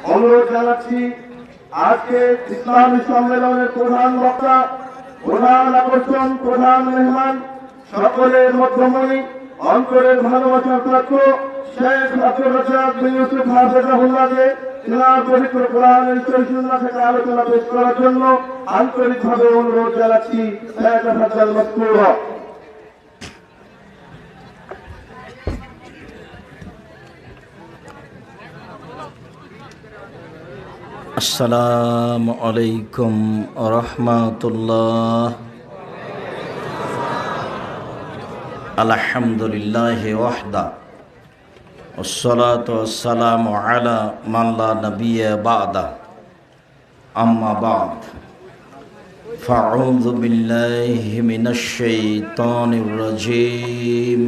অনুরোধ জানাচ্ছি আজকে ইসলামী সম্মেলনের প্রধান বক্তা, প্রধান আকর্ষণ, প্রধান মেহমান, সকলের মধ্যমণি, অন্তরের ভালোবাসার পাত্র শেখ আব্দুর রাজ্জাক বিন ইউসুফ হাফেজাহুল্লাহকে তিনার পবিত্র কোরআনের সুন্নাহ থেকে আলোচনা পেশ করার জন্য আন্তরিকভাবে অনুরোধ জানাচ্ছি। শেখ আব্দুল মাসকুর। আসসালামু আলাইকুম ওয়া রাহমাতুল্লাহ। আলহামদুলিল্লাহি ওয়াহদা ওয়াসসালাতু ওয়াসসালামু আলা মান লা নাবিয়্যা বা'দা, আম্মা বা'দ। ফাআউযু বিল্লাহি মিনাশ শাইতানির রাজীম।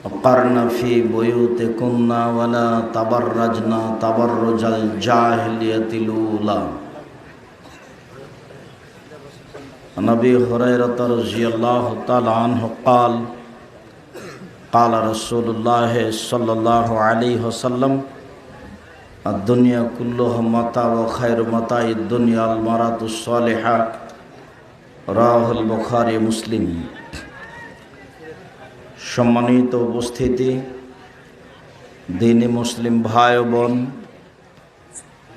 وقرنا في بيوتكن ولا تبرجنا تبرج الجاهلية الأولى. عن أبي هريرة رضي الله تعالى عنه قال قال رسول الله صلى الله عليه وسلم الدنيا كلها متاع وخير متاع الدنيا المرأة الصالحة. رواه البخاري মুসলিম। সম্মানিত উপস্থিতি, দ্বীনি মুসলিম ভাই বোন,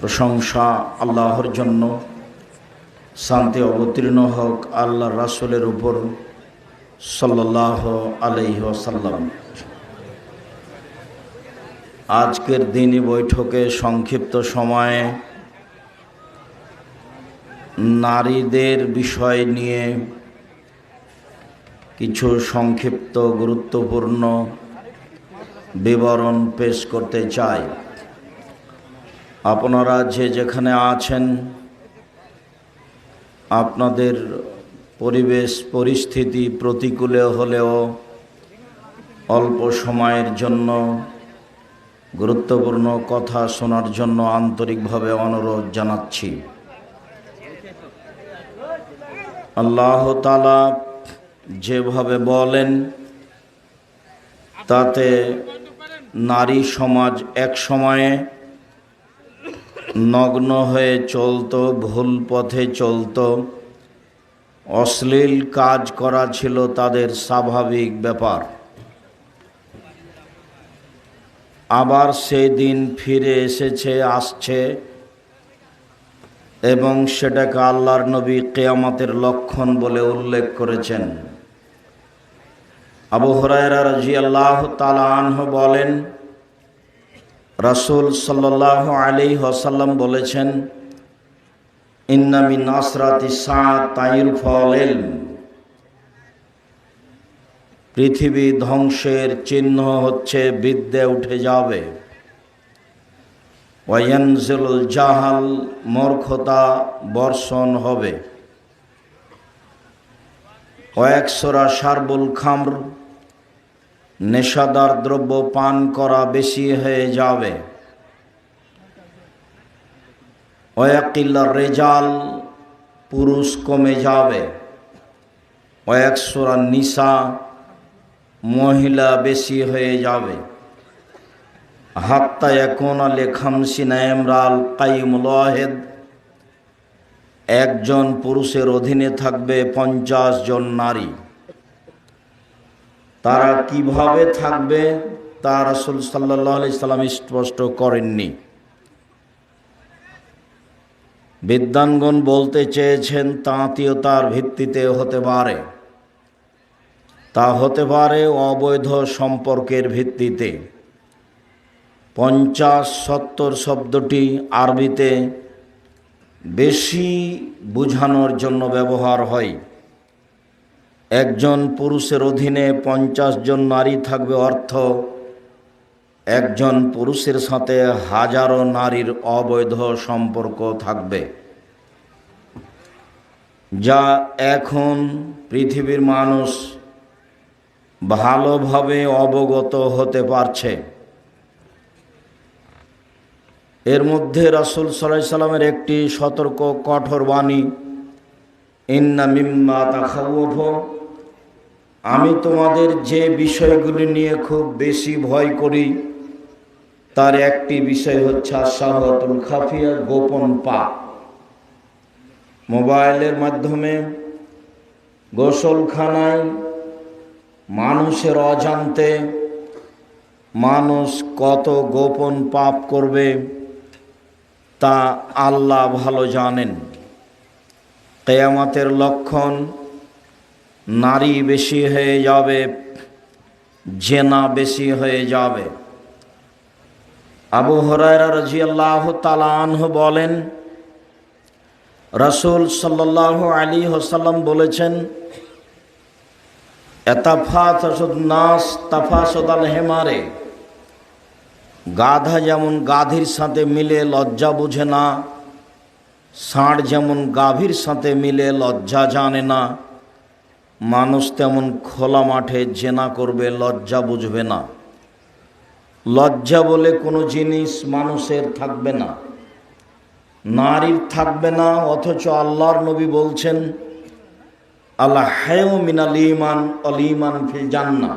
প্রশংসা আল্লাহর জন্য, শান্তি অবতীর্ণ হোক আল্লাহর রাসূলের উপর সাল্লাল্লাহু আলাইহি ওয়াসাল্লাম। আজকের দ্বীনি বৈঠকে সংক্ষিপ্ত সময়ে নারীদের বিষয় নিয়ে কিছু সংক্ষিপ্ত গুরুত্বপূর্ণ বিবরণ পেশ করতে চাই। আপনারা যে যেখানে আছেন, আপনাদের পরিবেশ পরিস্থিতি প্রতিকূলে হলেও অল্প সময়ের জন্য গুরুত্বপূর্ণ কথা শোনার জন্য আন্তরিকভাবে অনুরোধ জানাচ্ছি। আল্লাহ তাআলা যেভাবে বলেন তাতে নারী সমাজ এক সময়ে নগ্ন হয়ে চলত, ভুল পথে চলত, অশ্লীল কাজ করা ছিল তাদের স্বাভাবিক ব্যাপার। আবার সেই দিন ফিরে আসছে এবং সেটাকে আল্লাহর নবী কিয়ামতের লক্ষণ বলে উল্লেখ করেছেন। আবু হুরায়রা রাদিয়াল্লাহু তাআলা আনহু বলেন, রাসূল সাল্লাল্লাহু আলাইহি ওয়াসাল্লাম বলেছেন, ইন্না মিন আসরাতি সাআত তাইরফাল ইলম। পৃথিবী ধ্বংসের চিহ্ন হচ্ছে বিদ্যে উঠে যাবে। ওয়ায়ানজিলুল জাহাল, মূর্খতা বর্ষণ হবে। ওয়াকসুরা শারবুল খামর, নেশাদার দ্রব্য পান করা বেশি হয়ে যাবে। ওয়াকিল্লার রিজাল, পুরুষ কমে যাবে। ওয়াকসুরা নিসা, মহিলা বেশি হয়ে যাবে। হাত্তা ইয়াকুনা লিখামসিনা ইমরাল কাইমুল ওয়াহিদ, একজন পুরুষের অধীনে থাকবে 50 জন নারী। তারা কিভাবে থাকবে তা রাসূল সাল্লাল্লাহু আলাইহি সাল্লাম স্পষ্ট করেননি। বিদ্বানগণ বলতে চেয়েছেন তা আত্মীয়তার ভিত্তিতে হতে পারে, তা হতে পারে অবৈধ সম্পর্কের ভিত্তিতে। 50-70 শব্দটি আরবিতে বেশি বোঝানোর জন্য ব্যবহার হয়। একজন পুরুষের অধীনে 50 জন নারী থাকবে, অর্থ একজন পুরুষের সাথে হাজারো নারীর অবৈধ সম্পর্ক থাকবে, যা এখন পৃথিবীর মানুষ ভালোভাবে অবগত হতে পারছে। এর মধ্যে রাসূল সাল্লাল্লাহু আলাইহি সাল্লামের একটি সতর্ক কঠোর বাণী, ইন্না মিম্মা তাখাওয়াফু, আমি তোমাদের যে বিষয়গুলি নিয়ে খুব বেশি ভয় করি তার একটি বিষয় হচ্ছে শাহওয়াতুল খাফিয়া, গোপন পাপ। মোবাইলের মাধ্যমে গোসলখানায় মানুষের অজান্তে মানুষ কত গোপন পাপ করবে তা আল্লাহ ভালো জানেন। কিয়ামতের লক্ষণ নারী বেশি হয়ে যাবে, জেনা বেশি হয়ে যাবে। আবু হুরায়রা রাদিয়াল্লাহু তাআলা আনহু বলেন, রাসূল সাল্লাল্লাহু আলাইহি ওয়াসাল্লাম বলেছেন, এতাফাতাসুন নাস তাফাসুদাল হিমারে, গাধা যেমন গাধীর সাথে মিলে লজ্জা বুঝে না, ষাঁড় যেমন গাভীর সাথে মিলে লজ্জা জানে না, মানুষ তেমন খোলা মাঠে জেনা করবে, লজ্জা বুঝবে না। লজ্জা বলে কোনো জিনিস মানুষের থাকবে না, নারীর থাকবে না। অথচ আল্লাহর নবী বলছেন, আল হায়াউ মিনাল ঈমান ওয়াল ঈমান ফিল জান্নাহ,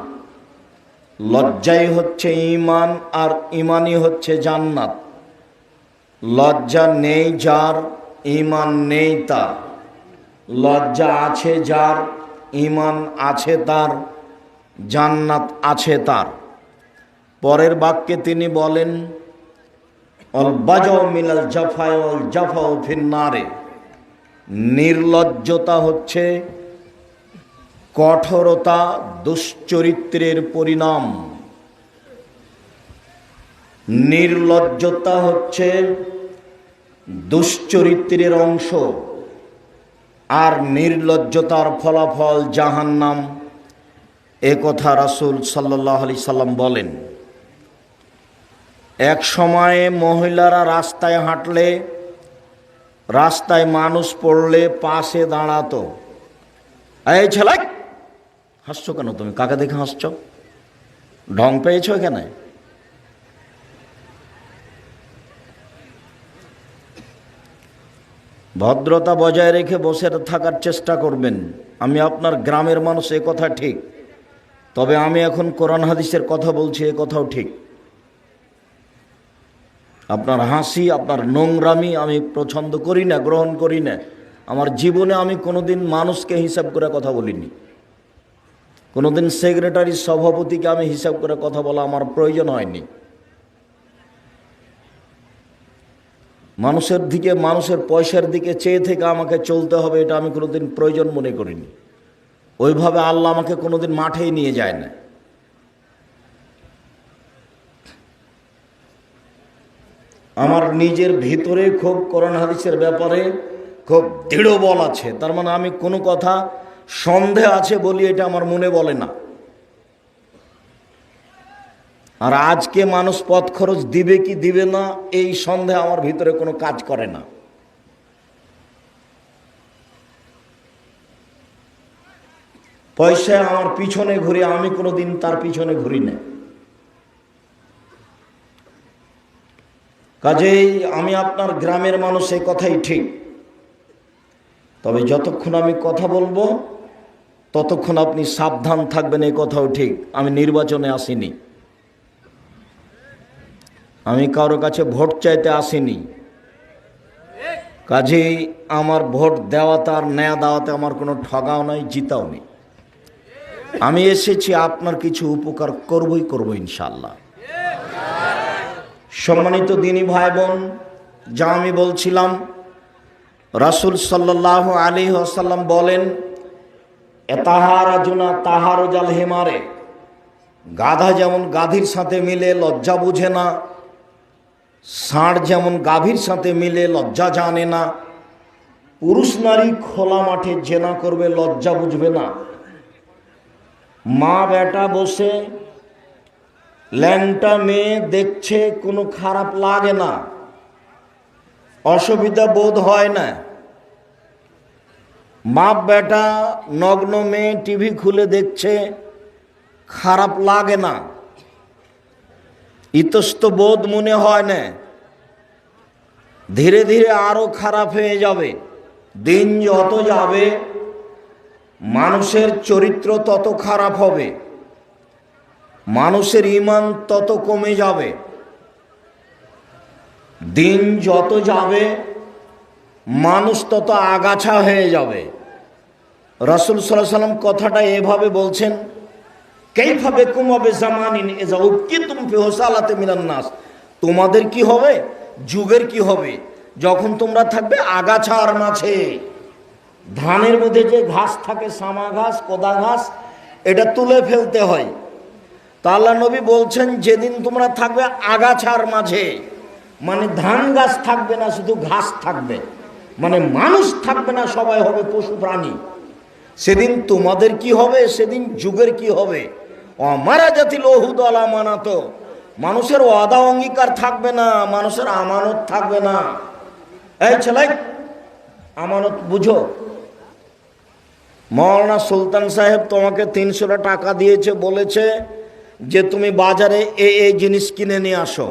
লজ্জাই হচ্ছে ঈমান আর ঈমানই হচ্ছে জান্নাত। লজ্জা নেই যার, ঈমান নেই তার। লজ্জা আছে যার, ঈমান আছে তার, জান্নাত আছে তার। পরের বাক্যে তিনি বলেন, অল বাজাউ মিনাল জাফা ওয়াল জাফাউ ফিন নারে, নির্লজ্জতা হচ্ছে কঠোরতা, দুশ্চরিত্রের পরিণাম। নির্লজ্জতা হচ্ছে দুশ্চরিত্রের অংশ, আর নির্লজ্জতার ফলাফল জাহান্নাম। এ কথা রাসূল সাল্লাল্লাহু আলাইহি সাল্লাম বলেন। এক সময়ে মহিলারা রাস্তায় হাঁটলে, রাস্তায় মানুষ পড়লে পাশে দাঁড়াতো। এই ছেলে, হাসছো কেন তুমি? কাকে দেখে হাসছো? ঢং পেয়েছো এখানে? ভদ্রতা বজায় রেখে বসে থাকার চেষ্টা করবেন। আমি আপনার গ্রামের মানুষ, এ কথা ঠিক। তবে আমি এখন কোরআন হাদিসের কথা বলছি, এ কথাও ঠিক। আপনার হাসি, আপনার নোংরামি আমি পছন্দ করি না, গ্রহণ করি না। আমার জীবনে আমি কোনোদিন মানুষকে হিসাব করে কথা বলিনি। কোনোদিন সেক্রেটারি, সভাপতিকে আমি হিসাব করে কথা বলা আমার প্রয়োজন হয়নি। মানুষের দিকে, মানুষের পয়সার দিকে চেয়ে থেকে আমাকে চলতে হবে, এটা আমি কোনোদিন প্রয়োজন মনে করিনি। ওইভাবে আল্লাহ আমাকে কোনোদিন মাঠেই নিয়ে যায় না। আমার নিজের ভিতরে খুব কোরআন হাদিসের ব্যাপারে খুব দৃঢ় বল আছে। তার মানে আমি কোনো কথা সন্দেহ আছে বলি এটা আমার মনে বলে না। আর আজকে মানুষ পথ খরচ দিবে কি দিবে না এই সন্দেহ আমার ভিতরে কোনো কাজ করে না। পয়সা আমার পিছনে ঘুরে, আমি কোনোদিন তার পিছনে ঘুরি না। কাজেই আমি আপনার গ্রামের মানুষ, এই কথাই ঠিক। তবে যতক্ষণ আমি কথা বলবো ততক্ষণ আপনি সাবধান থাকবেন, এই কথাও ঠিক। আমি নির্বাচনে আসিনি, আমি কারো কাছে ভোট চাইতে আসিনি। কাজেই আমার ভোট দেওয়া, তার নেয়া দেওয়াতে আমার কোনো ঠগাও নাই, জিতাও নেই। আমি এসেছি আপনার কিছু উপকার করবই করব ইনশাআল্লাহ। সম্মানিত দিনী ভাই বোন, যা আমি বলছিলাম, রাসূল সাল্লাল্লাহু আলাইহি ওয়াসাল্লাম বলেন, এতাহারাজুনা তাহারুজাল হিমারে, গাধা যেমন গাধীর সাথে মিলে লজ্জা বুঝে না, ষাঁড় যেমন গাভীর সাথে মিলে লজ্জা জানে না, পুরুষ নারী খোলা মাঠে জেনা করবে, লজ্জা বুঝবে না। মা বেটা বসে ল্যাংটা মেয়ে দেখছে, কোনো খারাপ লাগে না, অসুবিধা বোধ হয় না। মা বেটা নগ্ন মেয়ে টিভি খুলে দেখছে, খারাপ লাগে না, ইতস্ত বোধ মনে হয় না। ধীরে ধীরে আরো খারাপ হয়ে যাবে। দিন যত যাবে মানুষের চরিত্র তত খারাপ হবে, মানুষের ঈমান তত কমে যাবে। দিন যত যাবে মানুষ তত আগাছা হয়ে যাবে। রাসূল সাল্লাল্লাহু আলাইহি ওয়াসাল্লাম কথাটা এভাবে বলছেন, কাইফা বিকুম ওয়া বিজামানিন ইযা উকিতুম ফি হুসালাতি মিনান নাস, তোমাদের কি হবে, যুগের কি হবে, যখন তোমরা থাকবে আগাছার মাঝে। ধানের মধ্যে যে ঘাস থাকে, সামা ঘাস, কোদা ঘাস, এটা তুলে ফেলতে হয়। তা আল্লাহ নবী বলছেন, যেদিন তোমরা থাকবে আগাছার মাঝে, মানে ধান গাছ থাকবে না, শুধু ঘাস থাকবে, মানে মানুষ থাকবে না, সবাই হবে পশু প্রাণী। সেদিন তোমাদের কি হবে, সেদিন যুগের কি হবে। অমারা জাতি লহুদ আলামানাত, মানুষের ওয়াদা অঙ্গীকার থাকবে না, মানুষের আমানত থাকবে না। এই ছেলে, আমানত বুঝো। মৌলানা সুলতান সাহেব তোমাকে 300 টাকা দিয়েছে, বলেছে যে তুমি বাজারে এই জিনিস কিনে নিয়ে আসো।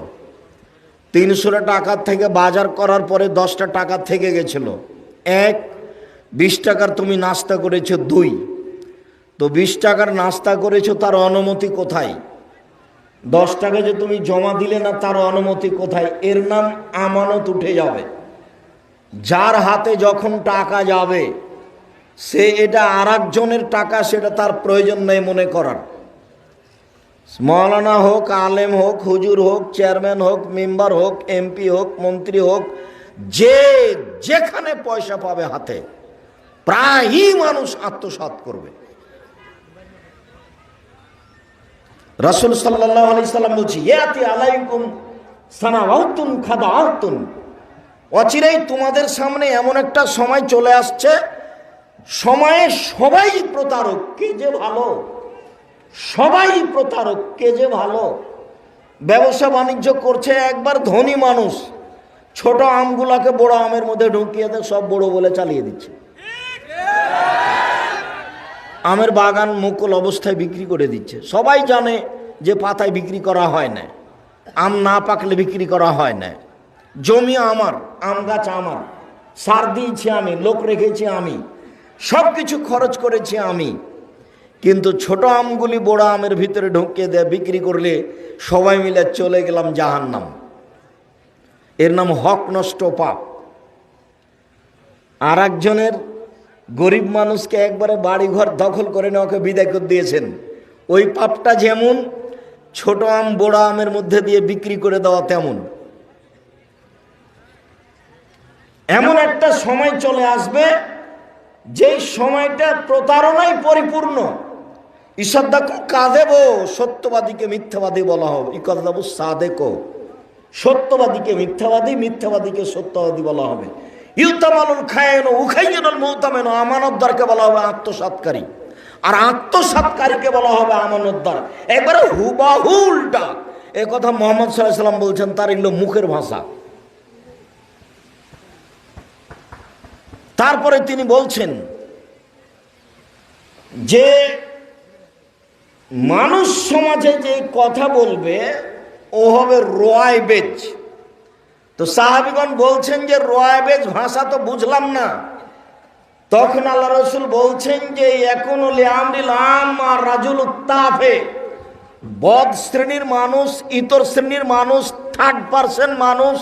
300 টাকার থেকে বাজার করার পরে 10টা টাকা থেকে গেছিল। 20 টাকার তুমি নাস্তা করেছো 2, তো 20 টাকার নাস্তা করেছো, তার অনুমতি কোথায়? 10 টাকা যে তুমি জমা দিলে না, তার অনুমতি কোথায়? এর নাম আমানত উঠে যাবে। যার হাতে যখন টাকা যাবে, সে এটা আরেকজনের টাকা, সেটা তার প্রয়োজন নেই মনে করার। মৌলানা হোক, আলেম হোক, হুজুর হোক, চেয়ারম্যান হোক, মেম্বার হোক, এমপি হোক, মন্ত্রী হোক, যে যেখানে পয়সা পাবে হাতে, প্রায়ই মানুষ আত্মসাৎ করবে। রাসূল সাল্লাল্লাহু আলাইহি সাল্লাম বলছে, ইয়াতি আলাইকুম সানাওয়াতুন খাদাআতুন, অচিরেই তোমাদের সামনে এমন একটা সময় চলে আসছে, সময়ে সবাই প্রতারক, কে যে ভালো, সবাই প্রতারক, কে যে ভালো। ব্যবসা বাণিজ্য করছে একবার ধনী মানুষ, ছোট আমগুলাকে বড় আমের মধ্যে ঢুকিয়ে দেয়, সব বড় বলে চালিয়ে দিচ্ছে। আমের বাগান মুকুল অবস্থায় বিক্রি করে দিচ্ছে। সবাই জানে যে পাতায় বিক্রি করা হয় না, আম না পাকলে বিক্রি করা হয় না। জমি আমার, আম গাছ আমার, সার দিয়েছি আমি, লোক রেখেছি আমি, সব কিছু খরচ করেছি আমি, কিন্তু ছোট আমগুলি বড় আমের ভিতরে ঢুকিয়ে দেয়, বিক্রি করলে সবাই মিলে চলে গেলাম জাহান্নাম। এর নাম হক নষ্ট, পাপ। আর একজনের গরিব মানুষকে একবারে বাড়িঘর দখল করে নেওয়াকে বিদায় করে দিয়েছেন। ওই পাপটা যেমন ছোট আম বড় আমের মধ্যে দিয়ে বিক্রি করে দেওয়া, তেমন। এমন একটা সময় চলে আসবে, যেই সময়টা প্রতারণায় পরিপূর্ণ। ইসাদ্দাকু কাযেব, সত্যবাদীকে মিথ্যাবাদী বলা হবে। ইকাযাবু সাদেক, সত্যবাদীকে মিথ্যাবাদী, মিথ্যাবাদীকে সত্যবাদী বলা হবে। ইউতামালুল খায়েন উখাইয়ুল মুতামেন, আমানতদারকে বলা হবে আত্মসাৎকারী, আর আত্মসাৎকারীকে বলা হবে আমানতদার। একবারে হুবাহু উল্টা। এ কথা মুহাম্মদ সাল্লাল্লাহু আলাইহি ওয়াসাল্লাম বলছেন, তার এগুলো মুখের ভাষা। তারপরে তিনি বলছেন যে মানুষ সমাজে যে কথা বলবে ও হবে রোয়াইবেজ। তো সাহাবীগণ বলছেন যে রোয়াইবেজ ভাষা তো বুঝলাম না। তখন আল্লাহ রাসূল বলছেন যে ইয়াকুনু লিআমরিল আম আর রাজুলুত তাফে, বদ শ্রেণীর মানুষ, ইতর শ্রেণীর মানুষ, থার্ড পারসন মানুষ,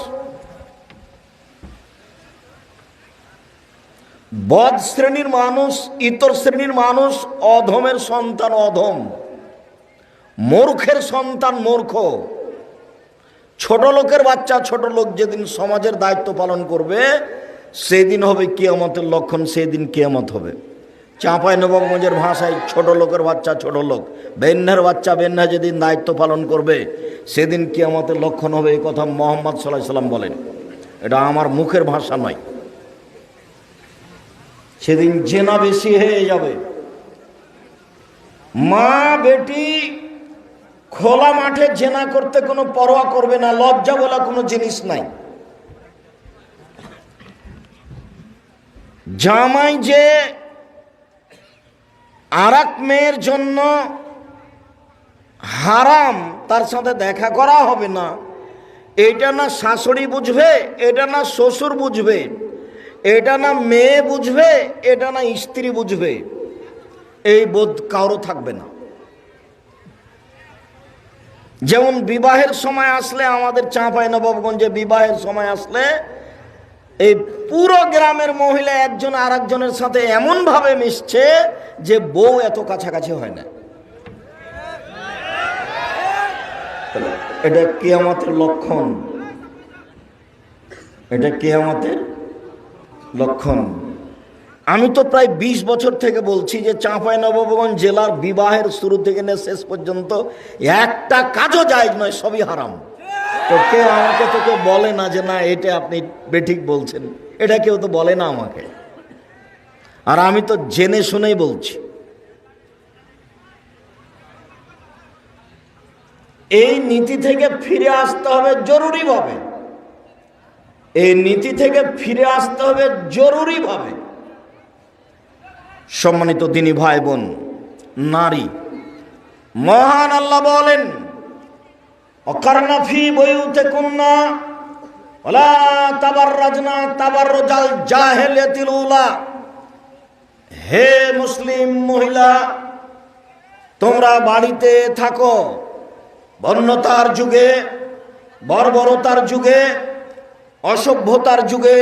বদ শ্রেণীর মানুষ, ইতর শ্রেণীর মানুষ, অধমের সন্তান অধম, মূর্খের সন্তান মূর্খ। ছোট লোকের বাচ্চা ছোট লোক যেদিন সমাজের দায়িত্ব পালন করবে, সেদিন হবে কিয়ামতের লক্ষণ, সেদিন কিয়ামত হবে। চাঁপাইনবাবগঞ্জের ভাষায় ছোট লোকের বাচ্চা ছোট লোক, বেন্যার বাচ্চা বেন্যা যেদিন দায়িত্ব পালন করবে, সেদিন কিয়ামতের লক্ষণ হবে। এই কথা মুহাম্মদ সাল্লাল্লাহু আলাইহি সাল্লাম বলেন। এটা আমার মুখের ভাষা নয়। সেদিন জেনা বেশি হয়ে যাবে। মা বেটি খোলা মাঠে জেনা করতে কোনো পরোয়া করবে না, লজ্জা বলা কোনো জিনিস নাই। জামাই যে আরেক মেয়ের জন্য হারাম, তার সাথে দেখা করা হবে না, এটা না শাশুড়ি বুঝবে, এটা না শ্বশুর বুঝবে, এটা না মেয়ে বুঝবে, এটা না স্ত্রী বুঝবে, এই বোধ কারো থাকবে না। যেমন বিবাহের সময় আসলে আমাদের চাঁপাইনবাবগঞ্জে বিবাহের সময় আসলে এই পুরো গ্রামের মহিলা একজন আর একজনের সাথে এমন ভাবে মিশছে যে বউ এত কাছাকাছি হয় না। এটা কিয়ামতের লক্ষণ, এটা কিয়ামতের লক্ষণ। আমি তো প্রায় 20 বছর থেকে বলছি যে চাঁপাইনবাবগঞ্জ জেলার বিবাহের শুরু থেকে নিয়ে শেষ পর্যন্ত একটা কাজও জায়েজ নয়, সবই হারাম। তো কেউ আমাকে তো কেউ বলে না যে না এটা আপনি বেঠিক বলছেন, এটা কেউ তো বলে না আমাকে। আর আমি তো জেনে শুনেই বলছি। এই নীতি থেকে ফিরে আসতে হবে জরুরিভাবে, এই নীতি থেকে ফিরে আসতে হবে জরুরিভাবে। সম্মানিত দিনী ভাই বোন, নারী, মহান আল্লাহ বলেন অকারনা ফি বুয়ুতিকুন্না ওয়ালা তাবাররাজনা তাবাররুজাল জাহিলিয়াতিল উলা। হে মুসলিম মহিলা, তোমরা বাড়িতে থাকো। বন্যতার যুগে, বর্বরতার যুগে, অসভ্যতার যুগে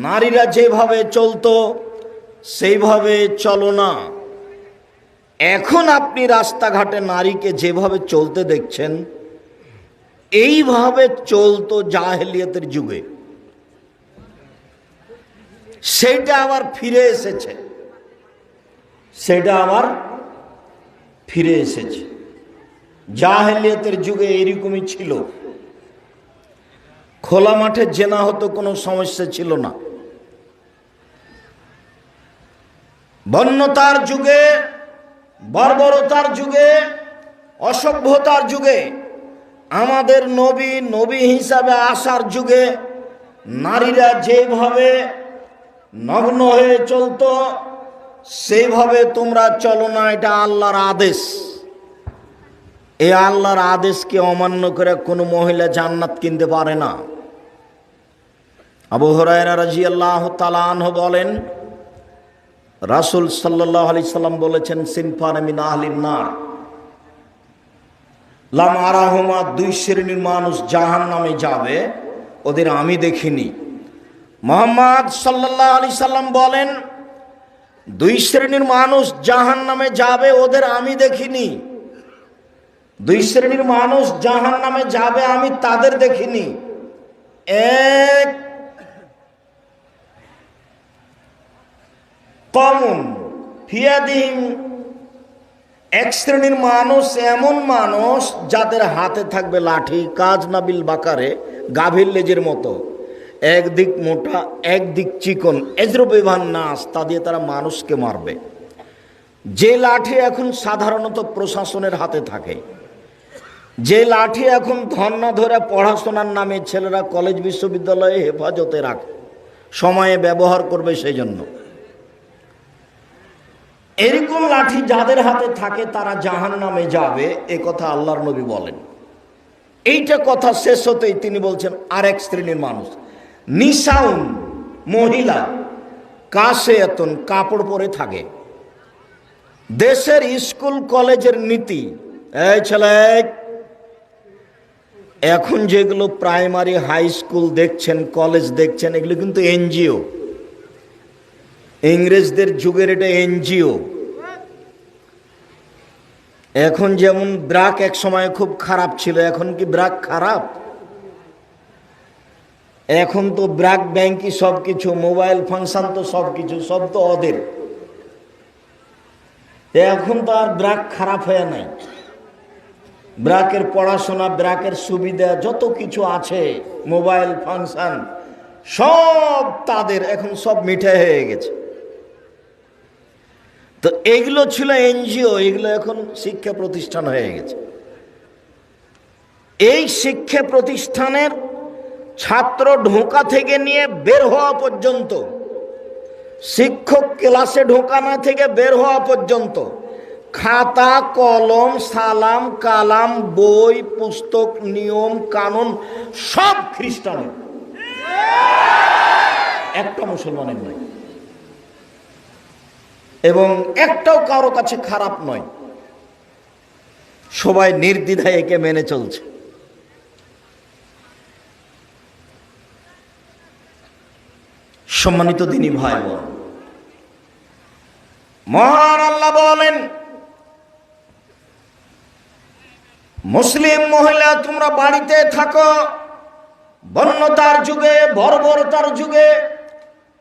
নারীরা যেভাবে চলতো সেইভাবে চলো না। এখন আপনি রাস্তাঘাটে নারীকে যেভাবে চলতে দেখছেন এইভাবে চলতো জাহেলিয়াতের যুগে। সেটা আবার ফিরে এসেছে, সেটা আবার ফিরে এসেছে। জাহেলিয়াতের যুগে এইরকমই ছিল। খোলা মাঠে জেনা হতো, কোনো সমস্যা ছিল না। বন্যতার যুগে, বর্বরতার যুগে, অসভ্যতার যুগে, আমাদের নবী নবী হিসাবে আসার যুগে নারীরা যেভাবে নগ্ন হয়ে চলতো সেইভাবে তোমরা চলো না। এটা আল্লাহর আদেশ। এই আল্লাহর আদেশকে অমান্য করে কোনো মহিলা জান্নাত কিনতে পারে না। আবু হুরায়রা রাদিয়াল্লাহু তাআলা আনহু বলেন রাসূল সাল্লাল্লাহু আলাইহি সাল্লাম বলেছেন সিনফান মিন আহলিন নার লাম আরাহুমা, 2 শ্রেণীর মানুষ জাহান্নামে যাবে, ওদের আমি দেখিনি। মুহাম্মদ সাল্লাল্লাহু আলাইহি সাল্লাম বলেন 2 শ্রেণীর মানুষ জাহান্নামে যাবে, ওদের আমি দেখিনি। 2 শ্রেণীর মানুষ জাহান্নামে যাবে, আমি তাদের দেখিনি। এক, কমন ফিয়াদিহিম, এক শ্রেণীর মানুষ এমন মানুষ যাদের হাতে থাকবে লাঠি, কাজ নাবিল বাকারে, গাভীর লেজের মতো, একদিক মোটা একদিক চিকন, এজরুবিভান নাস, তা দিয়ে তারা মানুষকে মারবে। যে লাঠি এখন সাধারণত প্রশাসনের হাতে থাকে, যে লাঠি এখন ধর্না ধরে পড়াশোনার নামে ছেলেরা কলেজ বিশ্ববিদ্যালয়ে হেফাজতে রাখে, সময়ে ব্যবহার করবে সেই জন্য, এরকম লাঠি যাদের হাতে থাকে তারা জাহান্নামে যাবে, এ কথা আল্লাহর নবী বলেন। এইটা কথা শেষ হতেই তিনি বলছেন আরেক শ্রেণীর মানুষ, নিসাউন, মহিলা, কাসিয়াতুন, কাপড় পরে থাকে। দেশের স্কুল কলেজের নীতি, এই ছেলে, এখন যেগুলো প্রাইমারি হাই স্কুল দেখছেন, কলেজ দেখছেন, এগুলো কিন্তু এনজিও। ইংরেজদের যুগের এটা এনজিও। এখন যেমন ব্রাক এক সময় খুব খারাপ ছিল, এখন কি ব্রাক খারাপ? এখন তো ব্রাক ব্যাংকই সব কিছু, মোবাইল ফাংশন তো সব কিছু, সব তো ওদের। এখন তো আর ব্রাক খারাপ হয়ে নাই। ব্রাকের পড়াশোনা, ব্রাকের সুবিধা যত কিছু আছে, মোবাইল ফাংশন সব তাদের, এখন সব মিঠাই হয়ে গেছে। তো এগুলো ছিল এনজিও, এগুলো এখন শিক্ষা প্রতিষ্ঠান হয়ে গেছে। এই শিক্ষা প্রতিষ্ঠানের ছাত্র ঢোকা থেকে নিয়ে বের হওয়া পর্যন্ত, শিক্ষক ক্লাসে ঢোকা না থেকে বের হওয়া পর্যন্ত, খাতা কলম সালাম কালাম বই পুস্তক নিয়ম কানুন সব খ্রিস্টানের, একটা মুসলমানের নয়, এবং একটাও কারো কাছে খারাপ নয়। সবাই নির্দ্বিধায় একে মেনে চলছে। সম্মানিত দিনী ভাই বোন, মহান আল্লাহ বলেন, মুসলিম মহিলা তোমরা বাড়িতে থাকো, বন্যতার যুগে, বর্বরতার যুগে,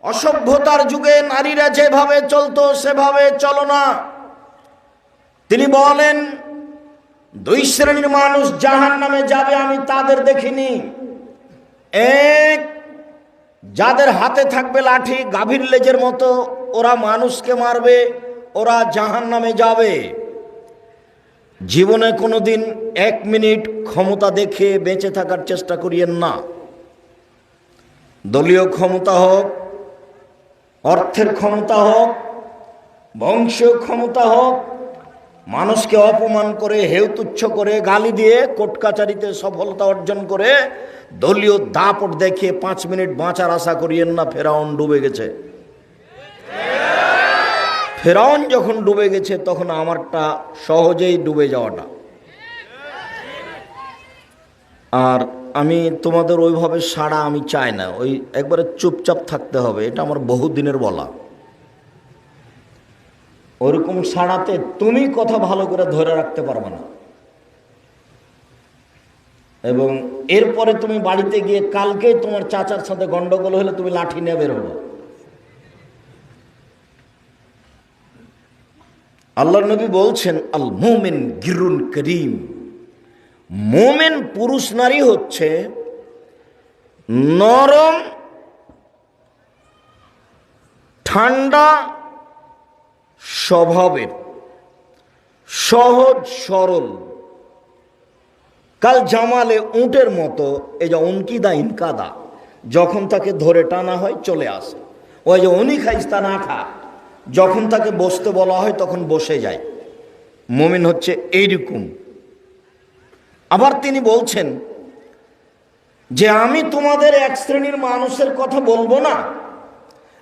অসভ্যতার যুগে নারীরা যেভাবে চলতো সেভাবে চলো না। তিনি বলেন, দুই শ্রেণীর মানুষ জাহান্নামে যাবে, আমি তাদের দেখিনি। এক, যাদের হাতে থাকবে লাঠি গাভীর লেজের মতো, ওরা মানুষকে মারবে, ওরা জাহান্নামে যাবে। জীবনে কোনোদিন 1 মিনিট ক্ষমতা দেখে বেঁচে থাকার চেষ্টা করিয়েন না। দলীয় ক্ষমতা হোক, অর্থের ক্ষমতা হোক, বংশীয় ক্ষমতা হোক, মানুষকে অপমান করে, হেয়তুচ্ছ করে, গালি দিয়ে কোর্ট কাচারিতে সফলতা অর্জন করে দলীয় দাপট দেখে 5 মিনিট বাঁচার আশা করিয়েন না। ফেরাউন ডুবে গেছে। ফেরাউন যখন ডুবে গেছে তখন আমারটা সহজেই ডুবে যাওয়াটা। আর আমি তোমাদের ওইভাবে সাড়া আমি চাই না, ওই একবারে চুপচাপ থাকতে হবে, এটা আমার বহুদিনের বলা। ওরকম সাড়াতে তুমি কথা ভালো করে ধরে রাখতে পারবে না, এবং এরপরে তুমি বাড়িতে গিয়ে কালকেই তোমার চাচার সাথে গন্ডগোল হলে তুমি লাঠি নিয়ে বের হবে। আল্লাহর নবী বলছেন, আল মুমিন গিরুন করিম, মুমিন পুরুষ নারী হচ্ছে নরম, ঠান্ডা স্বভাবের, সহজ সরল, কাল জামালে উটের মতো। এই যে উনকিদা ইনকাদা, যখন তাকে ধরে টানা হয় চলে আসে। ওই যে উনি খাইস্তা না খা, যখন তাকে বসতে বলা হয় তখন বসে যায়। মুমিন হচ্ছে এইরকম। আবার তিনি বলছেন যে আমি তোমাদের এক শ্রেণীর মানুষের কথা বলবো না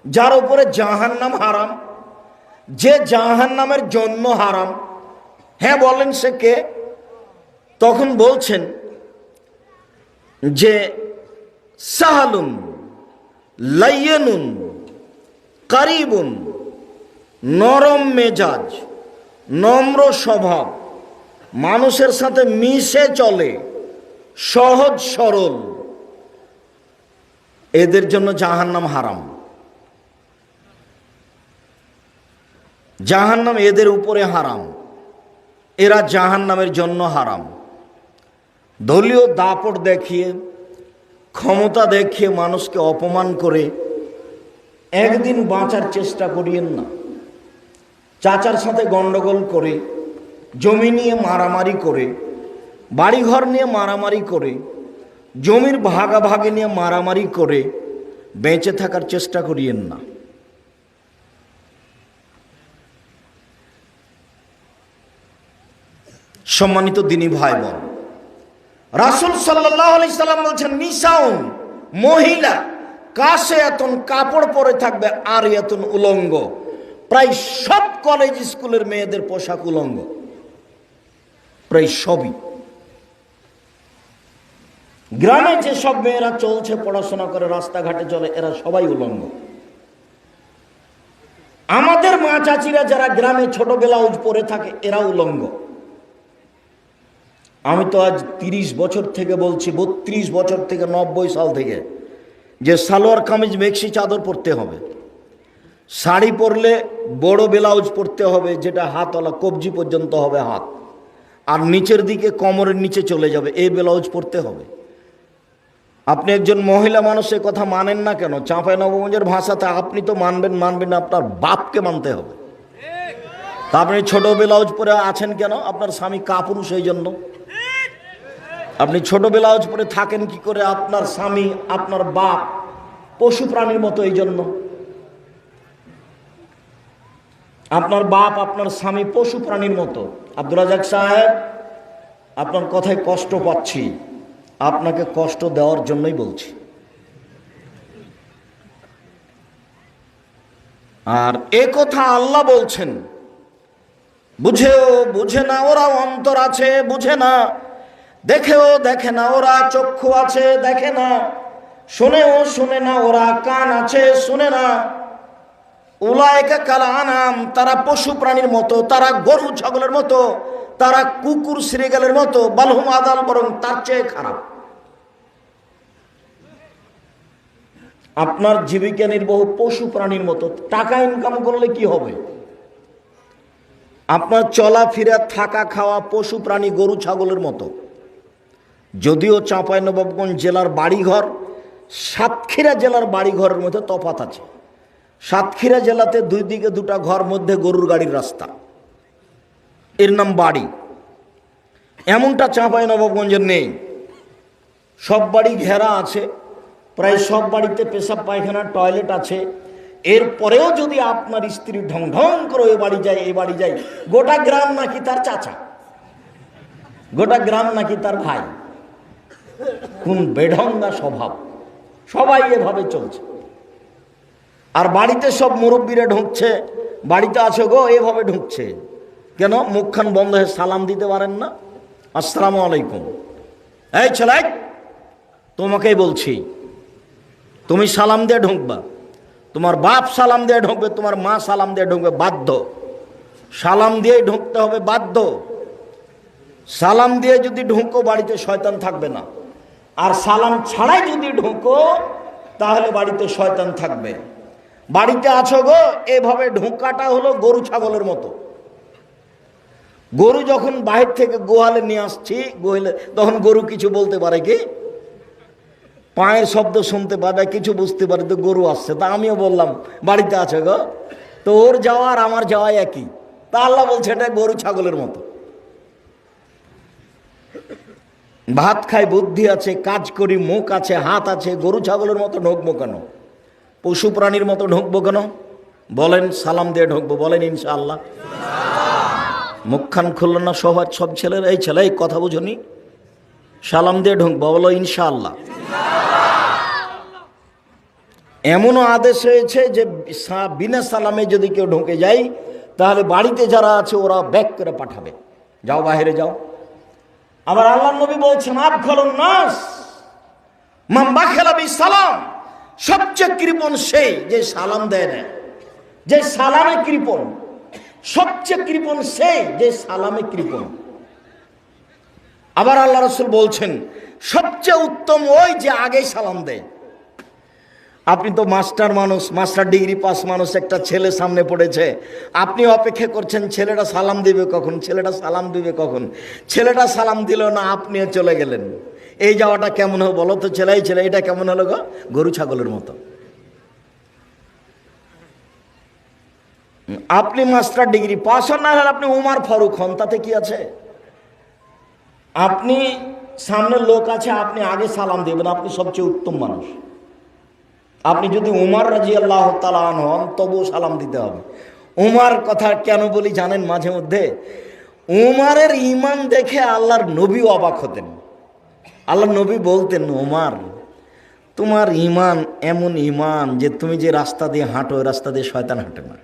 যার উপরে জাহান্নাম হারাম, যে জাহান্নামের জন্য হারাম। হ্যাঁ, বলেন সে কে? তখন বলছেন যে সাহালুন লাইয়িনুন কারিবুন, নরম মেজাজ, নম্র স্বভাব, মানুষের সাথে মিশে চলে, সহজ সরল, এদের জন্য জাহান্নাম হারাম। জাহান্নাম এদের উপরে হারাম, এরা জাহান্নামের জন্য হারাম। দলীয় দাপট দেখিয়ে, ক্ষমতা দেখিয়ে মানুষকে অপমান করে একদিন বাঁচার চেষ্টা করিয়েন না। চাচার সাথে গন্ডগোল করে, জমি নিয়ে মারামারি করে, বাড়িঘর নিয়ে মারামারি করে, জমির ভাগাভাগি নিয়ে মারামারি করে বেঁচে থাকার চেষ্টা করিয়েন না। সম্মানিত দিনী ভাই বোন, রাসূল সাল্লাল্লাহু আলাইহি সাল্লাম বলছেন, নিসাউন, মহিলা, কাসিয়াতুন, কাপড় পরে থাকবে, আরিয়াতুন, উলঙ্গ। প্রায় সব কলেজ স্কুলের মেয়েদের পোশাক উলঙ্গ, প্রায় সবই। গ্রামে যে সব মেয়েরা চলছে, পড়াশোনা করে, রাস্তাঘাটে চলে, এরা সবাই উলঙ্গ। আমাদের মা চাচিরা যারা গ্রামে ছোট ব্লাউজ পরে থাকে, এরা উলঙ্গ। আমি তো আজ 30 বছর থেকে বলছি, 32 বছর থেকে, 90 সাল থেকে, যে সালোয়ার কামিজ মেক্সি চাদর পরতে হবে, শাড়ি পরলে বড় ব্লাউজ পরতে হবে, যেটা হাতওয়ালা, কবজি পর্যন্ত হবে হাত, আর নিচের দিকে কোমরের নিচে চলে যাবে, এই ব্লাউজ পরতে হবে। আপনি একজন মহিলা মানুষ, এ কথা মানেন না কেন? চাঁপাইনবাবগঞ্জের ভাষাতে আপনি তো মানবেন, আপনার বাপকে মানতে হবে। তা আপনি ছোট ব্লাউজ পরে আছেন কেন? আপনার স্বামী কাপুরুষ, এই জন্য আপনি ছোট ব্লাউজ পরে থাকেন কি করে? আপনার স্বামী, আপনার বাপ পশু প্রাণীর মতো, এই জন্য আপনার বাপ, আপনার স্বামী পশু প্রাণীর মতো। আব্দুল রাজ্জাক সাহেব, আপনার কথায় কষ্ট পাচ্ছি, আপনাকে কষ্ট দেওয়ার জন্যই বলছি। আর এ কথা আল্লাহ বলছেন, বুঝেও বুঝে না ওরা অন্তর আছে বুঝে না, দেখেও দেখে না ওরা চক্ষু আছে দেখে না, শোনেও শোনে না ওরা কান আছে শুনে না। উলাইকা কাল আনাম, তারা পশু প্রাণীর মতো, তারা গরু ছাগলের মতো, তারা কুকুর শ্রীগালের মতো, বালহুম আদাল, বরং তার চেয়ে খারাপ। আপনার জীবিকা নির্বাহ পশু প্রাণীর মতো। টাকা ইনকাম করলে কি হবে? আপনার চলাফেরা থাকা খাওয়া পশু প্রাণী গরু ছাগলের মতো। যদিও চাঁপাইনবাবগঞ্জ জেলার বাড়িঘর সাতক্ষীরা জেলার বাড়িঘরের মধ্যে তফাৎ আছে। সাতক্ষীরা জেলাতে দুই দিকে দুটা ঘর, মধ্যে গরুর গাড়ির রাস্তা, এর নাম বাড়ি। এমনটা চাঁপাইনবাবগঞ্জের নেই। সব বাড়ি ঘেরা আছে, প্রায় সব বাড়িতে পেশাব পায়খানা টয়লেট আছে। এরপরেও যদি আপনার স্ত্রী ঢং ঢং করে এ বাড়ি যায় এ বাড়ি যায়, গোটা গ্রাম নাকি তার চাচা, গোটা গ্রাম নাকি তার ভাই। কোন বেঢঙ্গা স্বভাব! সবাই এভাবে চলছে। আর বাড়িতে সব মুরব্বীরা ঢুকছে, বাড়িতে আছে গো, এভাবে ঢুকছে। কেন? মুখখান বন্ধ হয়ে সালাম দিতে পারেন না? আসসালামু আলাইকুম। এই ছেলে, তোমাকেই বলছি, তুমি সালাম দিয়ে ঢুকবা, তোমার বাপ সালাম দিয়ে ঢুকবে, তোমার মা সালাম দিয়ে ঢুকবে, বাধ্য। সালাম দিয়েই ঢুকতে হবে, বাধ্য। সালাম দিয়ে যদি ঢুকো বাড়িতে শয়তান থাকবে না, আর সালাম ছাড়াই যদি ঢুকো তাহলে বাড়িতে শয়তান থাকবে। বাড়িতে আছো গো, এভাবে ঢোকাটা হলো গরু ছাগলের মতো। গরু যখন বাহির থেকে গোয়ালে নিয়ে আসছি, গোয়ালে, তখন গরু কিছু বলতে পারে কি? পায়ের শব্দ শুনতে পাবে, কিছু বুঝতে পারে, তো গরু আসছে। তা আমিও বললাম বাড়িতে আছে গো, তো ওর যাওয়া আর আমার যাওয়া একই। তা আল্লাহ বলছে এটা গরু ছাগলের মতো। ভাত খাই, বুদ্ধি আছে, কাজ করি, মুখ আছে, হাত আছে, গরু ছাগলের মতো ঢুকবো কেন? পশু প্রাণীর মতো ঢুকবো কেন? বলেন সালাম দিয়ে ঢুকবো, বলেন ইনশাআল্লাহ। মুখখান খুলল না সহজ সব ছেলের। এই ছেলে, এই কথা বুঝুনি, সালাম দিয়ে ঢুকবো, বলো ইনশাআল্লাহ। এমনও আদেশ হয়েছে যে বিনা সালামে যদি কেউ ঢুকে যায় তাহলে বাড়িতে যারা আছে ওরা ব্যাক করে পাঠাবে, যাও বাইরে যাও। আবার আল্লাহ নবী বলছেন আবখালুন নাস মান বাখালা বিসালাম, সবচেয়ে কৃপণ সেই যে সালাম দেয় না, যে সালামে কৃপণ। সবচেয়ে কৃপণ সেই যে সালামে কৃপণ। আবার আল্লাহ রাসূল বলছেন সবচেয়ে উত্তম ওই যে আগে সালাম দেয়। আপনি তো মাস্টার মানুষ, মাস্টার ডিগ্রি পাস মানুষ, একটা ছেলে সামনে পড়েছে, আপনি অপেক্ষা করছেন ছেলেটা সালাম দিবে কখন, ছেলেটা সালাম দিবে কখন। ছেলেটা সালাম দিল না, আপনিও চলে গেলেন। এই যাওয়াটা কেমন হলো বলো তো? ছেলে এটা কেমন হলো গো? গরু ছাগলের মতো। আপনি মাস্টার ডিগ্রি পাস হন, না হলে আপনি উমার ফারুক হন, তাতে কি আছে? আপনি সামনে লোক আছে, আপনি আগে সালাম দিবেন, আপনি সবচেয়ে উত্তম মানুষ। আপনি যদি উমার রাদিয়াল্লাহু তাআলা আনহু হন তবুও সালাম দিতে হবে। উমার কথা কেন বলি জানেন? মাঝে মধ্যে উমারের ঈমান দেখে আল্লাহর নবী অবাক হতেন। আল্লাহর নবী বলতেন, উমার তোমার ঈমান এমন ঈমান যে তুমি যে রাস্তা দিয়ে হাঁটো ওই রাস্তা দিয়ে শয়তান হাঁটে না।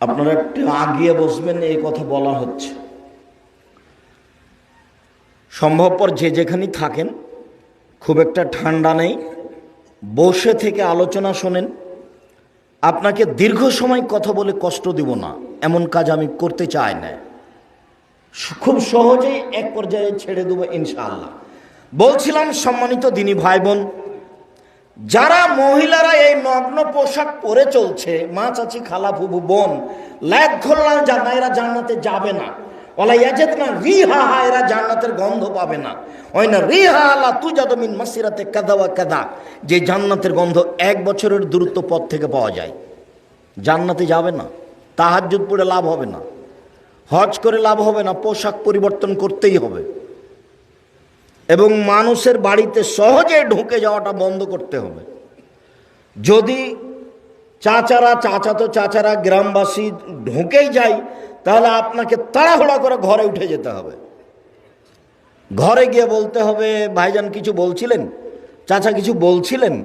আপনারা একটু আগিয়ে বসবেন, এই কথা বলা হচ্ছে। সম্ভবপর যে যেখানেই থাকেন, খুব একটা ঠান্ডা নেই, বসে থেকে আলোচনা শোনেন। আপনাকে দীর্ঘ সময় কথা বলে কষ্ট দিব না, এমন কাজ আমি করতে চাই না। খুব সহজেই এক পর্যায়ে ছেড়ে দেবো ইনশাআল্লাহ। বলছিলাম সম্মানিত দিনী ভাই বোন, যারা মহিলারা এই নগ্ন পোশাক পরে চলছে, মা চাচি খালা ফুবু বোন, লাইক খোলা জানা, এরা জান্নাতে যাবে না। ওলা ইয়াজেদ না রিহা, এরা জান্নাতের গন্ধ পাবে না। ওই না রিহা আলা তুজাদু মিন মাসিরাতে কাদা ওয়া কাদা, যে জান্নাতের গন্ধ 1 বছরের দূরত্ব পথ থেকে পাওয়া যায়। জান্নাতে যাবে না, তাহাজ্জুদ পড়ে লাভ হবে না, হজ করে লাভ হবে না, পোশাক পরিবর্তন করতেই হবে। এবং মানুষের বাড়িতে সহজে ঢুকে যাওয়াটা বন্ধ করতে হবে। যদি চাচাতো চাচারা গ্রামবাসী ঢুকেই যায় তাহলে আপনাকে তাড়াহুড়া করে ঘরে উঠে যেতে হবে। ঘরে গিয়ে বলতে হবে, ভাইজান কিছু বলছিলেন? চাচা কিছু বলছিলেন?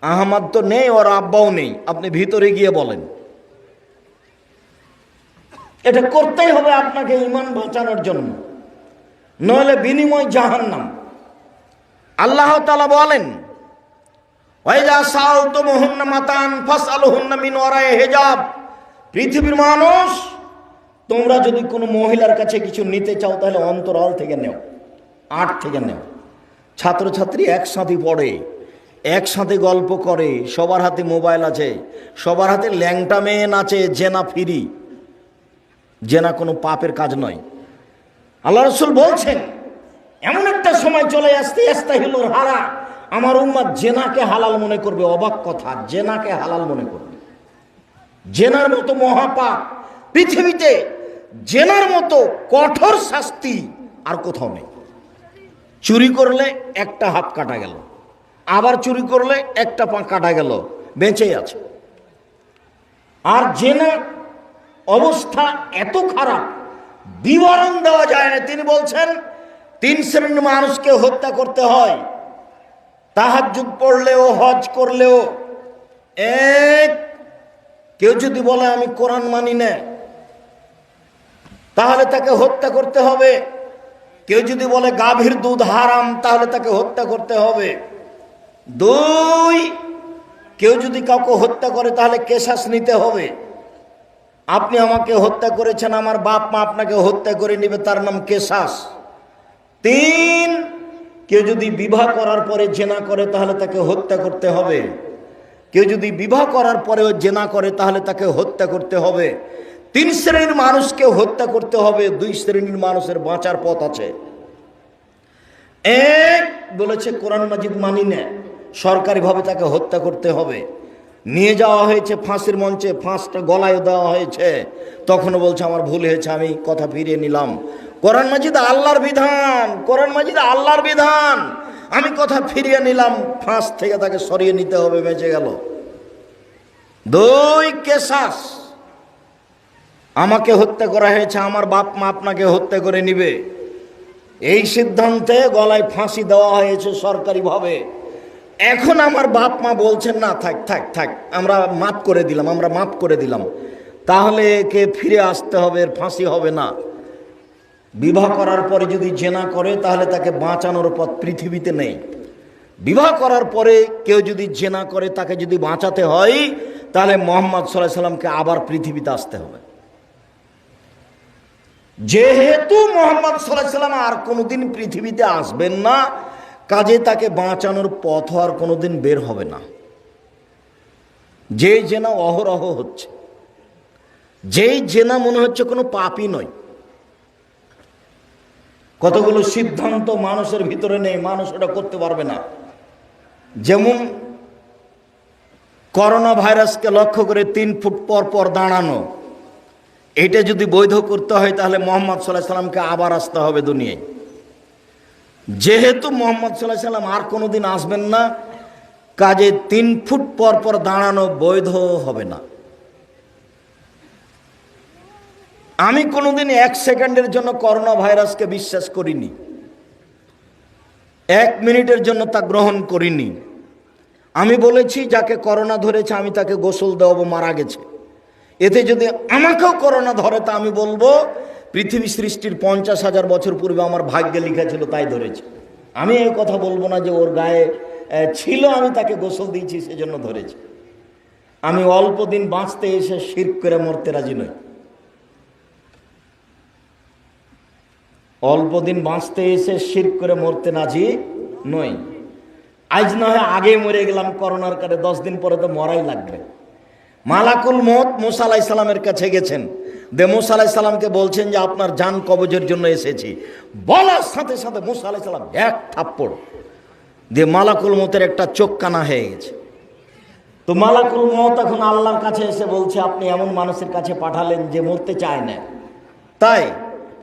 আহমদ তো নেই, ওর আব্বাও নেই, আপনি ভিতরে গিয়ে বলেন। এটা করতেই হবে আপনাকে ঈমান বাঁচানোর জন্য, নইলে বিনিময় জাহান্নাম। আল্লাহ তাআলা বলেন, ওয়াইজা সাআলতুমুহুন্না মাতান ফাসআলুহুন্না মিন ওয়ারাই হিজাব। পৃথিবীর মানুষ, তোমরা যদি কোনো মহিলার কাছে কিছু নিতে চাও তাহলে অন্তরাল থেকে নেও, আট থেকে নেও। ছাত্রছাত্রী একসাথে পড়ে, একসাথে গল্প করে, সবার হাতে মোবাইল আছে, সবার হাতে ল্যাংটা মেয়ে নাচে, জেনা ফিরি। জেনা কোনো পাপের কাজ নয়। আল্লাহ রাসূল বলছেন, এমন একটা সময় চলে আসতে ইস্তাহিলুল হারা, আমার উম্মত জেনাকে হালাল মনে করবে। অবাক কথা, জেনাকে হালাল মনে করবে। জেনার মতো মহাপাপ পৃথিবীতে, জেনার মতো কঠোর শাস্তি আর কোথাও নেই। চুরি করলে একটা হাত কাটা গেল, আবার চুরি করলে একটা পা কাটা গেল, বেঁচেই আছে। আর জেনা অবস্থা এত খারাপ, বিবরণ দেওয়া যায় না। তিনি বলছেন, 3 শ্রেণীর মানুষকে হত্যা করতে হয় তাহাজ্জুদ পড়লেও, হজ করলেও। এক, কেউ যদি বলে আমি কোরআন মানি না, তাহলে তাকে হত্যা করতে হবে। কেউ যদি বলে গাভীর দুধ হারাম, তাহলে তাকে হত্যা করতে হবে। 2, কেউ যদি কাউকে হত্যা করে তাহলে কেসাস নিতে হবে। আপনি আমাকে হত্যা করেছেন, আমার বাপ মা আপনাকে হত্যা করে নেবে, তার নাম কেসাস। 3, কেউ যদি বিবাহ করার পরে জেনা করে তাহলে তাকে হত্যা করতে হবে। কেউ যদি বিবাহ করার পরেও জেনা করে তাহলে তাকে হত্যা করতে হবে। 3 শ্রেণীর মানুষকে হত্যা করতে হবে। 2 শ্রেণীর মানুষের বাঁচার পথ আছে। এক, বলেছে কোরআন মাজিদ মানি না, সরকারিভাবে তাকে হত্যা করতে হবে। নিয়ে যাওয়া হয়েছে ফাঁসির মঞ্চে, ফাঁসটা গলায় দেওয়া হয়েছে, তখনও বলছে আমার ভুল হয়েছে, আমি কথা ফিরিয়ে নিলাম। কোরআন মাজিদ আল্লাহর বিধান, কোরআন মাজিদ আল্লাহর বিধান, আমি কথা ফিরিয়ে নিলাম, ফাঁস থেকে তাকে সরিয়ে নিতে হবে, বেঁচে গেল। 2, কেসাস, আমাকে হত্যা করা হয়েছে, আমার বাপ মা আপনাকে হত্যা করে নিবে, এই সিদ্ধান্তে গলায় ফাঁসি দেওয়া হয়েছে সরকারিভাবে। এখন আমার বাপ মা বলছেন না, থাক থাক থাক, আমরা মাফ করে দিলাম, আমরা মাফ করে দিলাম, তাহলে একে ফিরে আসতে হবে, এর ফাঁসি হবে না। বিবাহ করার পরে যদি জেনা করে তাহলে তাকে বাঁচানোর পথ পৃথিবীতে নেই। বিবাহ করার পরে কেউ যদি জেনা করে, তাকে যদি বাঁচাতে হয় তাহলে মুহাম্মদ সাল্লাল্লাহু আলাইহি সাল্লামকে আবার পৃথিবীতে আসতে হবে। যেহেতু মুহাম্মদ সাল্লাল্লাহু আলাইহি সাল্লাম আর কোনোদিন পৃথিবীতে আসবেন না, কাজে তাকে বাঁচানোর পথ আর কোনোদিন বের হবে না। যে জেনা অহরহ হচ্ছে, যেই জেনা মনে হচ্ছে কোনো পাপই নয়। কতগুলো সিদ্ধান্ত মানুষের ভিতরে নেই, মানুষ ওটা করতে পারবে না। যেমন করোনা ভাইরাসকে লক্ষ্য করে 3 ফুট পর পর দাঁড়ানো, এটা যদি বৈধ করতে হয় তাহলে মুহাম্মদ সাল্লাল্লাহু আলাইহি সাল্লামকে আবার আসতে হবে দুনিয়ায়। যেহেতু মুহাম্মদ সাল্লাল্লাহু আলাইহি সাল্লাম আর কোনোদিন আসবেন না, কাজে 3 ফুট পর পর দাঁড়ানো বৈধ হবে না। আমি কোনোদিন 1 সেকেন্ডের জন্য করোনা ভাইরাসকে বিশ্বাস করিনি, 1 মিনিটের জন্য তা গ্রহণ করিনি। আমি বলেছি যাকে করোনা ধরেছে আমি তাকে গোসল দেওয়াবো, মারা গেছে। এতে যদি আমাকেও করোনা ধরে তা আমি বলবো পৃথিবী সৃষ্টির 50,000 বছর পূর্বে আমার ভাগ্যে লিখা ছিল তাই ধরেছে। আমি এই কথা বলবো না যে ওর গায়ে ছিল, আমি তাকে গোসল দিয়েছি সেজন্য ধরেছে। আমি অল্প দিন বাঁচতে এসে শিরক করে মরতে রাজি নই। অল্প দিন বাঁচতে এসে শিরক করে মরতে রাজি নই। আজ না হয় আগে মরে গেলাম করোনার কারণে, 10 দিন পরে তো মরাই লাগবে। মালাকুল মউত মুসা আলাইহিস সালামের কাছে গেছেন, মুসা আলাইহিস সালামকে বলছেন যে আপনার জান কবজের জন্য এসেছি। বলার সাথে সাথে মুসা আলাইহিস সালাম এক থাপ্পড় দিয়ে মালাকুল মউতের একটা চোখ কানা হয়ে গেছে। তো মালাকুল মউত এখন আল্লাহর কাছে এসে বলছে আপনি এমন মানুষের কাছে পাঠালেন যে মরতে চায় না, তাই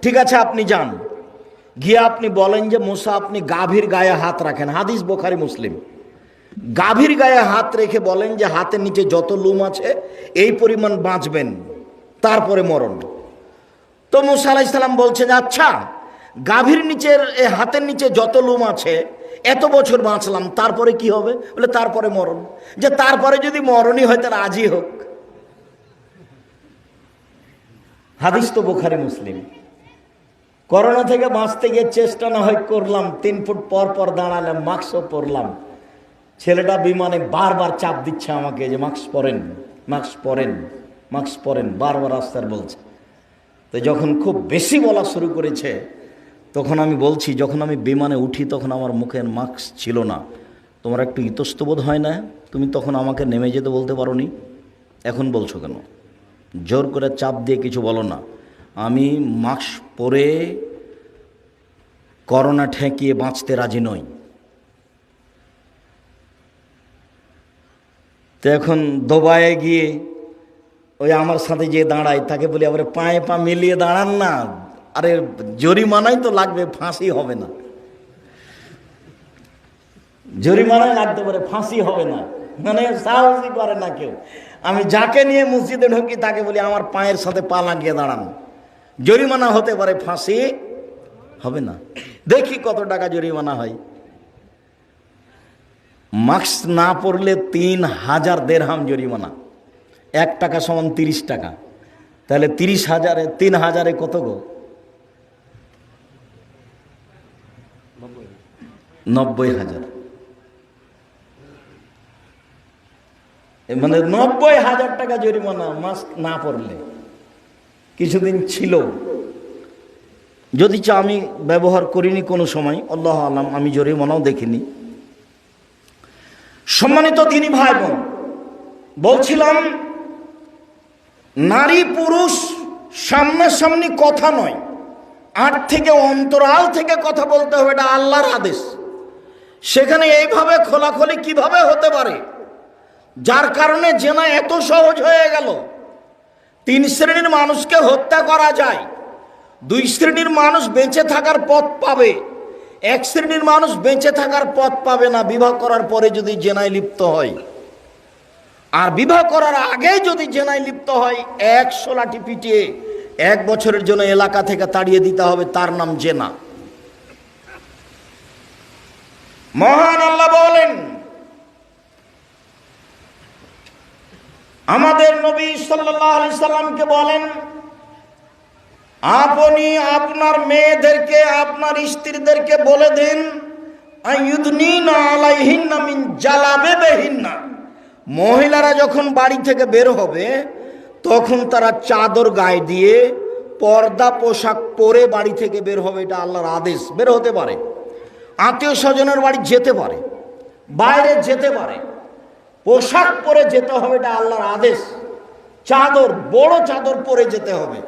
ঠিক আছে আপনি যান, গিয়ে আপনি বলেন যে মুসা আপনি গাভীর গায়ে হাত রাখেন। হাদিস বুখারী মুসলিম। গাভীর গায়ে হাত রেখে বলেন যে হাতের নিচে যত লোম আছে এই পরিমাণ বাঁচবেন, তারপরে মরণ। তো মুসা আলাইহিস সালাম বলছেন আচ্ছা গাভীর নিচের হাতের নিচে যত লোম আছে এত বছর বাঁচলাম, তারপরে কি হবে? বলে তারপরে মরণ। যে তারপরে যদি মরণই হয় তাহলে আজই হোক। হাদিস তো বুখারী মুসলিম। করোনা থেকে বাঁচতে গিয়ে চেষ্টা না হয় করলাম, 3 ফুট পর পর দাঁড়ালাম, মাস্কও পরলাম। ছেলেটা বিমানে বারবার চাপ দিচ্ছে আমাকে যে মাস্ক পরেন, মাস্ক পরেন, মাস্ক পরেন, বারবার আস্তার বলছে। তো যখন খুব বেশি বলা শুরু করেছে তখন আমি বলছি, যখন আমি বিমানে উঠি তখন আমার মুখে মাস্ক ছিল না, তোমার একটু ইতস্তবোধ হয় না? তুমি তখন আমাকে নেমে যেতে বলতে পারো নি, এখন বলছো কেন? জোর করে চাপ দিয়ে কিছু বলো না। আমি মাস্ক পরে করোনা ঠেকিয়ে বাঁচতে রাজি নই। তো এখন দুবাইয়ে গিয়ে ওই আমার সাথে যে দাঁড়ায় তাকে বলি, আবার পায়ে পা মিলিয়ে দাঁড়ান না, আরে জরিমানাই তো লাগবে, ফাঁসি হবে না। জরিমানাই লাগতে পারে, ফাঁসি হবে না, মানে সাহসই করে না কেউ। আমি যাকে নিয়ে মসজিদে ঢুকি তাকে বলি আমার পায়ের সাথে পা লাগিয়ে দাঁড়ান, জরিমানা হতে পারে, ফাঁসি হবে না। দেখি কত টাকা জরিমানা হয়। মাস্ক না পরলে 3000 দিরহাম জরিমানা। 1 টাকা সমান 30 টাকা। তাহলে 30,000-এ 3000-এ কত গো? 90,000। মানে 90,000 টাকা জরিমানা মাস্ক না পরলে। কিছুদিন ছিল, যদি আমি ব্যবহার করিনি কোনো সময়, আল্লাহ আলাম, আমি জরিমানাও দেখিনি। সম্মানিত দিনী ভাই বোন, বলছিলাম নারী পুরুষ সামনাসামনি কথা নয়, আট থেকে অন্তরাল থেকে কথা বলতে হবে, এটা আল্লাহর আদেশ। সেখানে এইভাবে খোলাখুলি কিভাবে হতে পারে? যার কারণে জেনা এত সহজ হয়ে গেল। 3 শ্রেণীর মানুষকে হত্যা করা যায়, 2 শ্রেণীর মানুষ বেঁচে থাকার পথ পাবে, 1 শ্রেণীর মানুষ বেঁচে থাকার পথ পাবে না বিবাহ করার পরে যদি জেনায় লিপ্ত হয়। আর বিবাহ করার আগে যদি জেনায় লিপ্ত হয়, 100 লাঠি পিটিয়ে 1 বছরের জন্য এলাকা থেকে তাড়িয়ে দিতে হবে, তার নাম জেনা। মহান আল্লাহ বলেন, আমাদের নবী সাল্লাল্লাহু আলাইহি সাল্লামকে বলেন, আপনি আপনার মেয়েদেরকে, আপনার স্ত্রীদেরকে বলে দিন, আইয়ুদনিনা আলাইহিন্না মিন জালাবিবিহিন্না। মহিলারা যখন বাড়ি থেকে বের হবে তখন তারা চাদর গায়ে দিয়ে পর্দা পোশাক পরে বাড়ি থেকে বের হবে, এটা আল্লাহর আদেশ। বের হতে পারে, আত্মীয় স্বজনের বাড়ি যেতে পারে, বাইরে যেতে পারে, পোশাক পরে যেতে হবে, এটা আল্লাহর আদেশ। চাদর, বড় চাদর পরে যেতে হবে।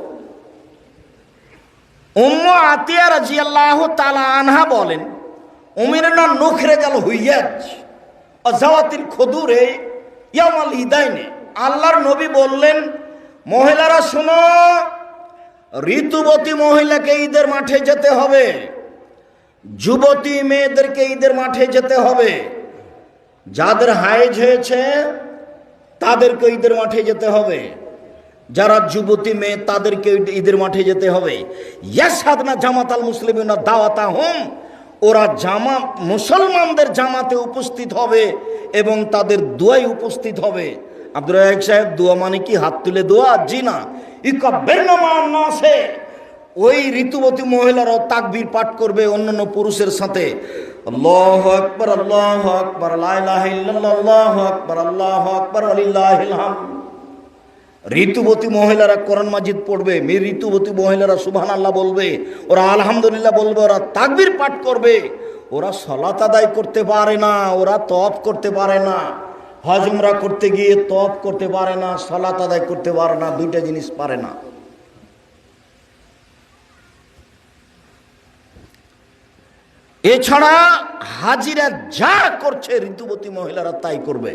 উম্মু আতিয়া রাদিয়াল্লাহু তাআলা আনহা বলেন, উমিরনা নুখরিজাল হুইয়াজ ওয়া যাওয়াতিল খুদুরে ইয়াউমাল ইদাইনে। আল্লাহর নবী বললেন, মহিলারা শোনো, ঋতুবতী মহিলাকে ঈদের মাঠে যেতে হবে, যুবতী মেয়েদেরকে ঈদের মাঠে যেতে হবে, যাদের হায়েজ হয়েছে তাদেরকে ঈদের মাঠে যেতে হবে, যারা যুবতী মেয়ে তাদেরকে ঈদের মাঠে যেতে হবে। ইয়াশহাদনা জামাতাল মুসলিমিনা দাওয়াতাহুম, ওরা মুসলমানদের জামাতে উপস্থিত হবে এবং তাদের দোয়ায় উপস্থিত হবে। আব্দুর রাজ্জাক সাহেব, দোয়া মানে কি হাত তুলে দোয়া? জি না, ইকাব্বিরনা মান নাসে। ওই ঋতুবতী মহিলারাও তাকবীর পাঠ করবে অন্যান্য পুরুষের সাথে। আল্লাহু আকবার, আল্লাহু আকবার, লা ইলাহা ইল্লাল্লাহ, আল্লাহু আকবার, আল্লাহু আকবার, ওয়ালিল্লাহিল হামদ। ঋতুবতী মহিলারা কোরআন মাজিদ পড়বে, ঋতুবতী মহিলারা সুবহানাল্লাহ বলবে, ওরা আলহামদুলিল্লাহ বলবে, ওরা তাকবীর পাঠ করবে। ওরা সালাত আদায় করতে পারে না, ওরা তওয়াফ করতে পারে না, হজ উমরা করতে গিয়ে তওয়াফ করতে পারে না, সালাত আদায় করতে পারে না, 2টা জিনিস পারে না। এছাড়া হাজিরা যা করছে ঋতুবতী মহিলারা তাই করবে।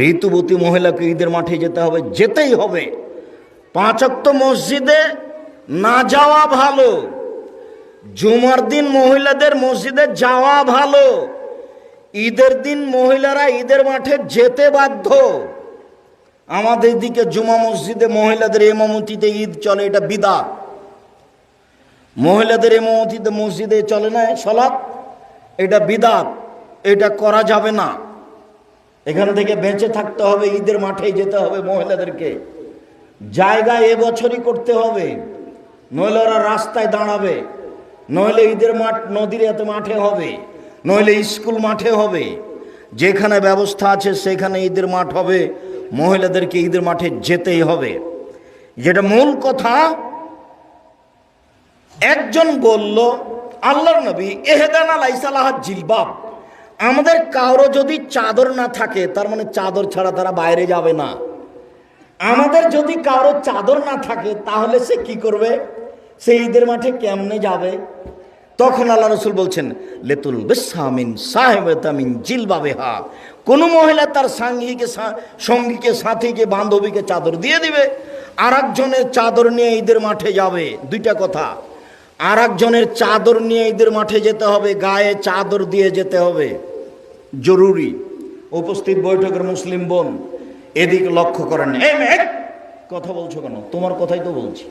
ঋতুবতী মহিলাকে ঈদের মাঠে যেতে হবে, যেতেই হবে। 5 ওয়াক্ত মসজিদে না যাওয়া ভালো, জুমার দিন মহিলাদের মসজিদে যাওয়া ভালো, ঈদের দিন মহিলারা ঈদের মাঠে যেতে বাধ্য। আমাদের দিকে জুমা মসজিদে মহিলাদের ইমামতিতে ঈদ চলে, এটা বিদআত। মহিলাদের ইমামতিতে মসজিদে চলে না সালাত, এটা বিদআত, এটা করা যাবে না। এখান থেকে বেঁচে থাকতে হবে, ঈদের মাঠেই যেতে হবে মহিলাদেরকে। জায়গা এবছরই করতে হবে, নইলে ওরা রাস্তায় দাঁড়াবে, নইলে ঈদের মাঠ নদীর এত মাঠে হবে, নইলে স্কুল মাঠে হবে। যেখানে ব্যবস্থা আছে সেখানে ঈদের মাঠ হবে, মহিলাদেরকে ঈদের মাঠে যেতেই হবে। যেটা মূল কথা, একজন বলল আল্লাহর নবী এহদানা লাইসালাহ জিলবাব, আমাদের কারো যদি চাদর না থাকে তার মানে চাদর ছাড়া তারা বাইরে যাবে না। আমাদের যদি কারো চাদর না থাকে তাহলে সে কি করবে? সে ঈদের মাঠে কেমনে যাবে? তখন আল্লাহ রসুল বলছেন লেতুল বিসামিন সাহেবাতামিন জিলবাবেহা, কোন মহিলা তার সঙ্গীকে সাথীকে বান্ধবীকে চাদর দিয়ে দিবে, আর একজনের চাদর নিয়ে ঈদের মাঠে যাবে। দুইটা কথা, আর একজনের চাদর নিয়ে ঈদের মাঠে যেতে হবে, গায়ে চাদর দিয়ে যেতে হবে, জরুরি। উপস্থিত বৈঠকের মুসলিম বোন এদিকে লক্ষ্য করেন। এই মেয়ে কথা বলছো কেন? তোমার কথাই তো বলছি,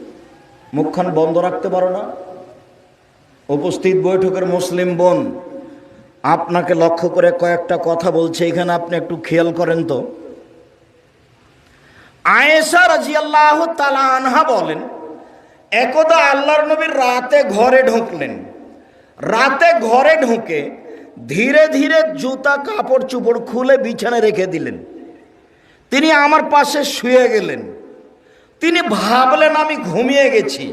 মুখখান বন্ধ রাখতে পারো না? উপস্থিত বৈঠকের মুসলিম বোন, আপনাকে লক্ষ্য করে কয়েকটা কথা বলছে, এখানে আপনি একটু খেয়াল করেন তো। আয়েশা রাদিয়াল্লাহু তাআলা আনহা বলেন, একদা আল্লাহর নবীর রাতে ঘরে ঢুকলেন। রাতে ঘরে ঢুকে ধীরে ধীরে জুতা কাপড় চোপড় খুলে বিছানায় রেখে দিলেন। তিনি আমার পাশে শুয়ে গেলেন। তিনি ভাবলেন আমি ঘুমিয়ে গেছি।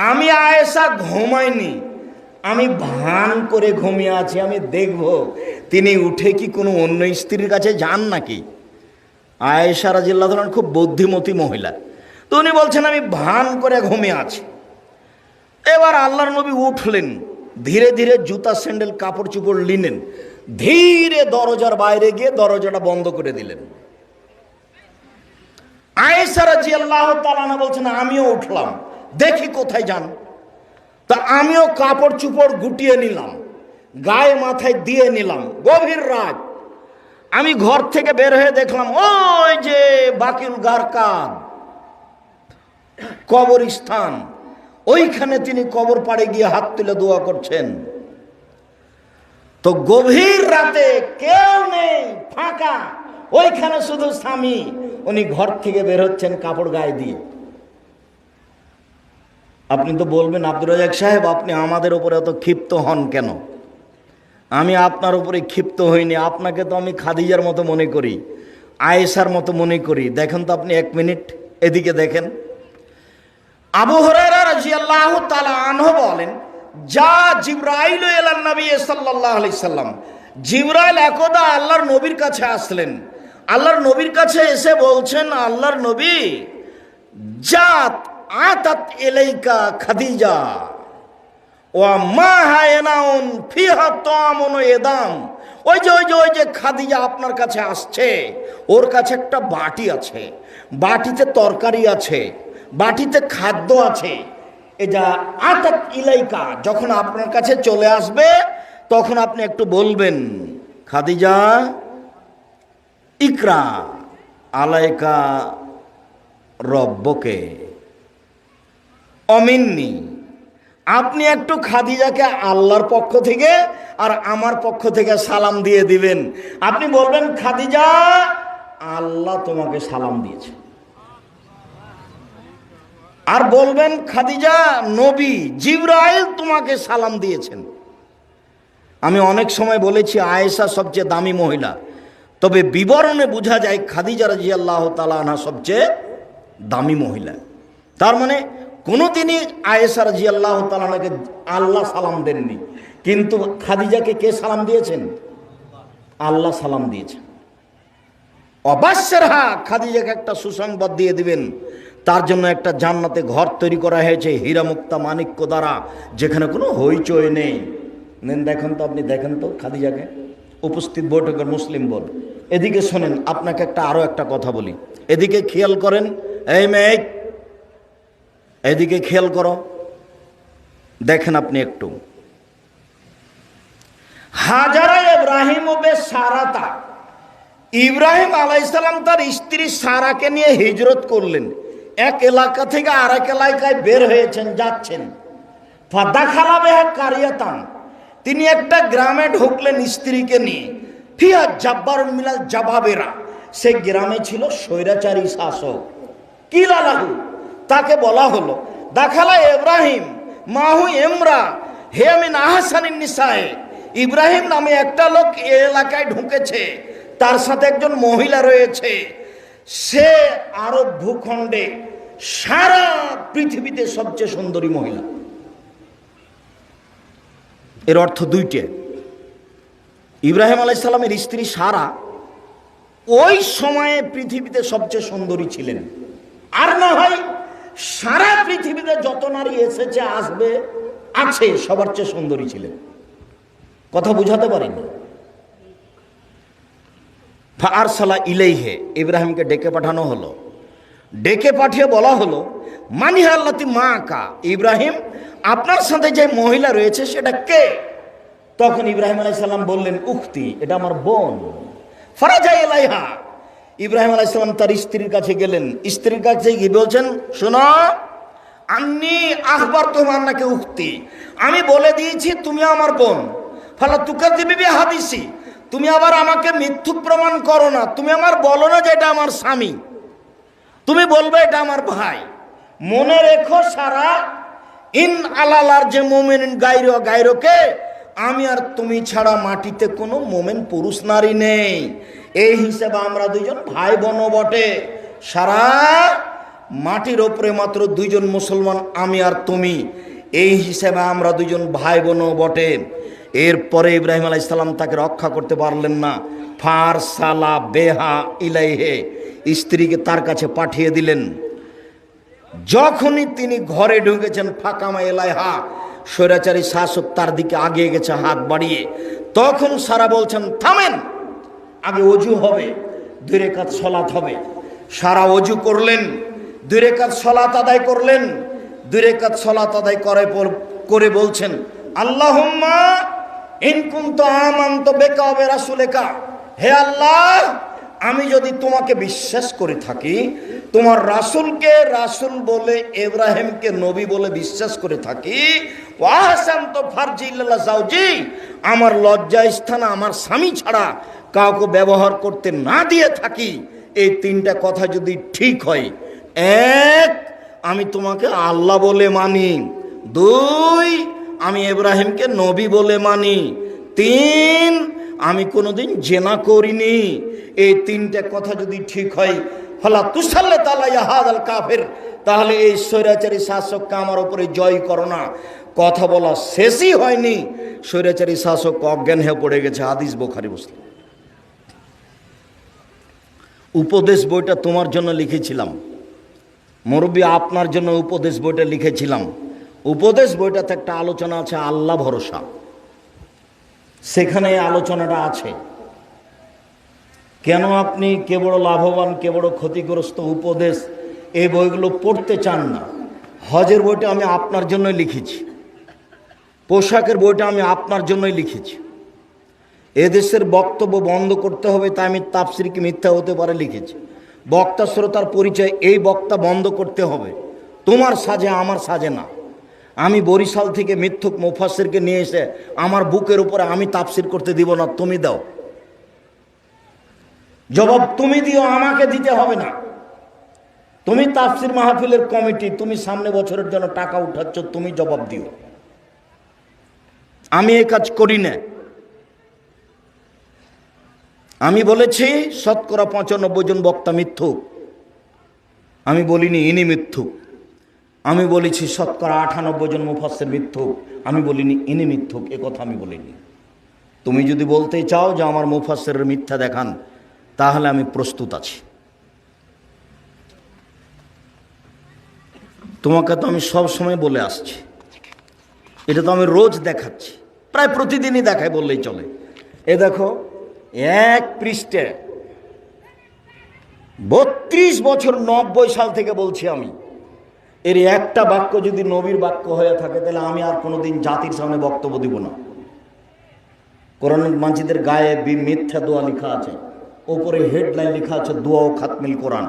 আমি আয়েশা ঘুমাইনি, আমি ভান করে ঘুমিয়ে আছি, আমি দেখব তিনি উঠে কি কোনো অন্য স্ত্রীর কাছে যান নাকি। আয়েশা রাদিয়াল্লাহু আনহা খুব বুদ্ধিমতী মহিলা, তো উনি বলছেন আমি ভান করে ঘুমিয়ে আছি। এবার আল্লাহর নবী উঠলেন, ধীরে ধীরে জুতা স্যান্ডেল কাপড় চোপড় নিলেন, ধীরে দরজার বাইরে গিয়ে দরজাটা বন্ধ করে দিলেন। আয়েশা রাদিয়াল্লাহু তাআলা আনহা বলছেন আমিও উঠলাম, দেখি কোথায় যান। তা আমিও কাপড় চোপড় গুটিয়ে নিলাম, গায়ে মাথায় দিয়ে নিলাম। গভীর রাত, আমি ঘর থেকে বের হয়ে দেখলাম ওই যে বাকিউল গারকাদ কবরস্থান, ওইখানে তিনি কবর পাড়ে গিয়ে হাত তুলে দোয়া করছেন। তো গভীর রাতে কেউ নেই, ফাঁকা, ওইখানে শুধু স্বামী, উনি ঘর থেকে বের হচ্ছেন কাপড় গায়ে দিয়ে। আপনি তো বলবেন আব্দুর রাজ্জাক সাহেব আপনি আমাদের উপরে এত ক্ষিপ্ত হন কেন? আমি আপনার উপরে ক্ষিপ্ত হইনি, আপনাকে তো আমি খাদিজার মতো মনে করি, আয়েশার মতো মনে করি। দেখেন তো আপনি এক মিনিট এদিকে দেখেন। আবু হুরায়রা রাদিয়াল্লাহু তাআলা আনহু বলেন, যা জিবরাইল ইলান নবী সাল্লাল্লাহু আলাইহি সাল্লাম, জিবরাইল একদা আল্লাহর নবীর কাছে আসলেন। আল্লাহর নবীর কাছে এসে বলছেন, আল্লাহর নবী জাত আতাত ইলাইকা খাদিজা ওয়া মা হায়নাউন ফিহা তামুন এদাম, ওই যে খাদিজা আপনার কাছে আসছে, ওর কাছে একটা বাটি আছে, বাটিতে তরকারি আছে, বাটিতে খাদ্য আছে। এটা আতাত ইলাইকা, যখন আপনার কাছে চলে আসবে তখন আপনি একটু বলবেন খাদিজা ইকরা আলাইকা রব্বকে অমিন্নি, আপনি একটু খাদিজাকে আল্লাহর পক্ষ থেকে আর আমার পক্ষ থেকে সালাম দিয়ে দিবেন। আপনি বলবেন খাদিজা আল্লাহ তোমাকে সালাম দিয়েছে, আর বলবেন খাদিজা নবী জিবরাইল তোমাকে সালাম দিয়েছেন। আমি অনেক সময় বলেছি আয়েশা সবচেয়ে দামি মহিলা, তবে বিবরণে বোঝা যায় খাদিজা রাদিয়াল্লাহু তাআলা আনহা সবচেয়ে দামি মহিলা। তার মানে কোনোদিনই আয়েশা রাদিয়াল্লাহু তাআলা আনহাকে আল্লাহ সালাম দেননি, কিন্তু খাদিজাকে কে সালাম দিয়েছেন? আল্লাহ সালাম দিয়েছেন। অবশ্যই খাদিজাকে একটা সুসংবাদ দিয়ে দিবেন, তার জন্য একটা জান্নাতে ঘর তৈরি করা হয়েছে হীরা মুক্তা মাণিক্য দ্বারা, যেখানে কোনো হইচই নেই। দেখেন তো, আপনি দেখেন তো খাদিজাকে। উপস্থিত বৈঠকের মুসলিম বল, এদিকে শোনেন, আপনাকে আরো একটা কথা বলি, এদিকে খেয়াল করেন। এই মেয়ে এদিকে খেয়াল করো, দেখেন আপনি একটু। হাজারা ইব্রাহিম বে সারাতা, ইব্রাহিম আলাইহিস সালাম তার স্ত্রী সারাকে নিয়ে হিজরত করলেন, এক এলাকা থেকে আরেক এলাকায় বের হয়েছেন, যাচ্ছেন। ফাদাখালা বিহা কারিয়াতান, তিনি একটা গ্রামে ঢুকলেন স্ত্রীকে নিয়ে। ফিয়া জাব্বার মিলাল জাবাবেরা, সেই গ্রামে ছিল স্বৈরাচারী শাসক। কিলালাহু, তাকে বলা হলো, দাখালা ইব্রাহিম মাহু এমরা হে মিন আহসানিন নিসায়ে, ইব্রাহিম নামে একটা লোক এই এলাকায় ঢুকেছে, তার সাথে একজন মহিলা রয়েছে, সে আরব ভূখণ্ডে সারা পৃথিবীতে সবচেয়ে সুন্দরী মহিলা। এর অর্থ দুইটে। ইব্রাহিম আলাইহিস সালামের স্ত্রী সারা ওই সময়ে পৃথিবীতে সবচেয়ে সুন্দরী ছিলেন, আর না হয় সারা পৃথিবীতে যত নারী এসেছে আসবে আছে সবার চেয়ে সুন্দরী ছিলেন। কথা বুঝাতে পারিনি। ফারসালা ইলাইহে, ইব্রাহিমকে ডেকে পাঠানো হলো। ডেকে পাঠিয়ে বলা হলো, মানিহা আল্লাতি মা কা, ইব্রাহিম আপনার সাথে যে মহিলা রয়েছে সেটা কে? তখন ইব্রাহিম আলাইহিস সালাম বললেন, উখতি, এটা আমার বোন। ফারাজা ইলাইহা, ইব্রাহিম আলাইহিস সালাম তার স্ত্রীর কাছে গেলেন। স্ত্রীর কাছে গিয়ে বলছেন, শোনো, আন্নি আখবার তোমার নাকি উক্তি, আমি বলে দিয়েছি তুমি আমার বোন। ফালা তুকাযিবি বিহাদিসি, তুমি আবার আমাকে মিথ্যুক প্রমাণ করো না। তুমি আমার বলো না যে এটা আমার স্বামী, তুমি বলবে এটা আমার ভাই। মনে রেখো সারা, ইন আলালার যে মোমেন গায়রো গায়রোকে, আমি আর তুমি ছাড়া মাটিতে কোনো মোমেন পুরুষ নারী নেই। এই হিসেবে আমরা দুইজন ভাই বোন বটে। সারা মাটির ওপরে মাত্র দুইজন মুসলমান, আমি আর তুমি, এই হিসেবে আমরা দুইজন ভাই বোন বটে। এরপরে ইব্রাহিম আলাইহিস সালাম তাকে রক্ষা করতে পারলেন না। ফারসালা বেহা ইলাইহে, স্ত্রীকে তার কাছে পাঠিয়ে দিলেন। যখনই তিনি ঘরে ঢুকেছেন, ফাকামা এলাইহা, স্বৈরাচারী শাসক তার দিকে আগিয়ে গেছে হাত বাড়িয়ে। তখন সারা বলছেন, থামেন, আগে অজু হবে, 2 রাকাত সালাত হবে। সারা অজু করলেন, 2 রাকাত সালাত আদায় করলেন। 2 রাকাত সালাত আদায় করে বলছেন, আল্লাহুম্মা ইন কুনতু আমানতু বিকা ওয়া বিরাসূলিকা, হে আল্লাহ, আমি যদি তোমাকে বিশ্বাস করে থাকি, তোমার রাসূলকে রাসূল বলে, ইব্রাহিমকে নবী বলে বিশ্বাস করে থাকি, ওয়া হাসানতু ফারজি ইল্লা যাওজি, আমার লজ্জা স্থান আমার স্বামী ছাড়া কাউকে ব্যবহার করতে না দিয়ে থাকি, এই 3টা কথা যদি ঠিক হয়, 1, আমি তোমাকে আল্লাহ বলে মানি, 2, আমি ইব্রাহিমকে নবী বলে মানি, 3, আমি কোনোদিন জেনা করিনি, এই 3টা কথা যদি ঠিক হয়, ফালা তুসাল্লিত আলাইয়া হাযাল কাফির, তাহলে এই স্বৈরাচারী শাসককে আমার উপরে জয় করো না। কথা বলা শেষই হয়নি, স্বৈরাচারী শাসক অজ্ঞান হয়ে পড়ে গেছে। হাদিস বুখারী মুসলিম। উপদেশ বইটা তোমার জন্য লিখেছিলাম, মুরব্বী আপনার জন্য উপদেশ বইটা লিখেছিলাম। উপদেশ বইটাতে একটা আলোচনা আছে আল্লাহ ভরসা, সেখানে এই আলোচনাটা আছে। কেন আপনি কে বড় লাভবান কে বড় ক্ষতিগ্রস্ত উপদেশ এই বইগুলো পড়তে চান না? হজের বইটা আমি আপনার জন্যই লিখেছি, পোশাকের বইটা আমি আপনার জন্যই লিখেছি। এদেশের বক্তব্য বন্ধ করতে হবে, তাই আমি তাফসীর কি মিথ্যা হতে পারে লিখেছি। বক্তা শ্রোতার পরিচয়, এই বক্তা বন্ধ করতে হবে, তোমার সাজে আমার সাজে না। আমি বরিশাল থেকে মিথ্যুক মুফাসসিরকে নিয়ে এসে আমার বুকের উপরে আমি তাফসীর করতে দিব না, তুমি দাও জবাব, তুমি দিও, আমাকে দিতে হবে না। তুমি তাফসীর মাহফিলের কমিটি, তুমি সামনে বছরের জন্য টাকা উঠাচ্ছ, তুমি জবাব দিও। আমি এই কাজ করি না। আমি বলেছি শতকরা 95 জন বক্তা মিথ্যুক, আমি বলিনি ইনি মিথ্যুক। আমি বলেছি শতকরা 98 জন মুফাসসির মিথ্যুক, আমি বলিনি ইনি মিথ্যুক, এ কথা আমি বলিনি। তুমি যদি বলতে চাও যে আমার মুফাসসিরের মিথ্যা দেখান, তাহলে আমি প্রস্তুত আছি। তোমাকে তো আমি সব সময় বলে আসছি, এটা তো আমি রোজ দেখাচ্ছি, প্রায় প্রতিদিনই দেখাই বললেই চলে। এ দেখো, 1 পৃষ্ঠা 32 বছর 90 সাল থেকে বলছি আমি, এর একটা বাক্য যদি নবীর বাক্য হয়ে থাকে, তাহলে আমি আর কোনোদিন জাতির সামনে বক্তব্য দিব না। কোরআন মাজিদের গায়ে মিথ্যা দোয়া লেখা আছে, ওপরে হেডলাইন লেখা আছে দোয়া ও খাতমিল কোরআন।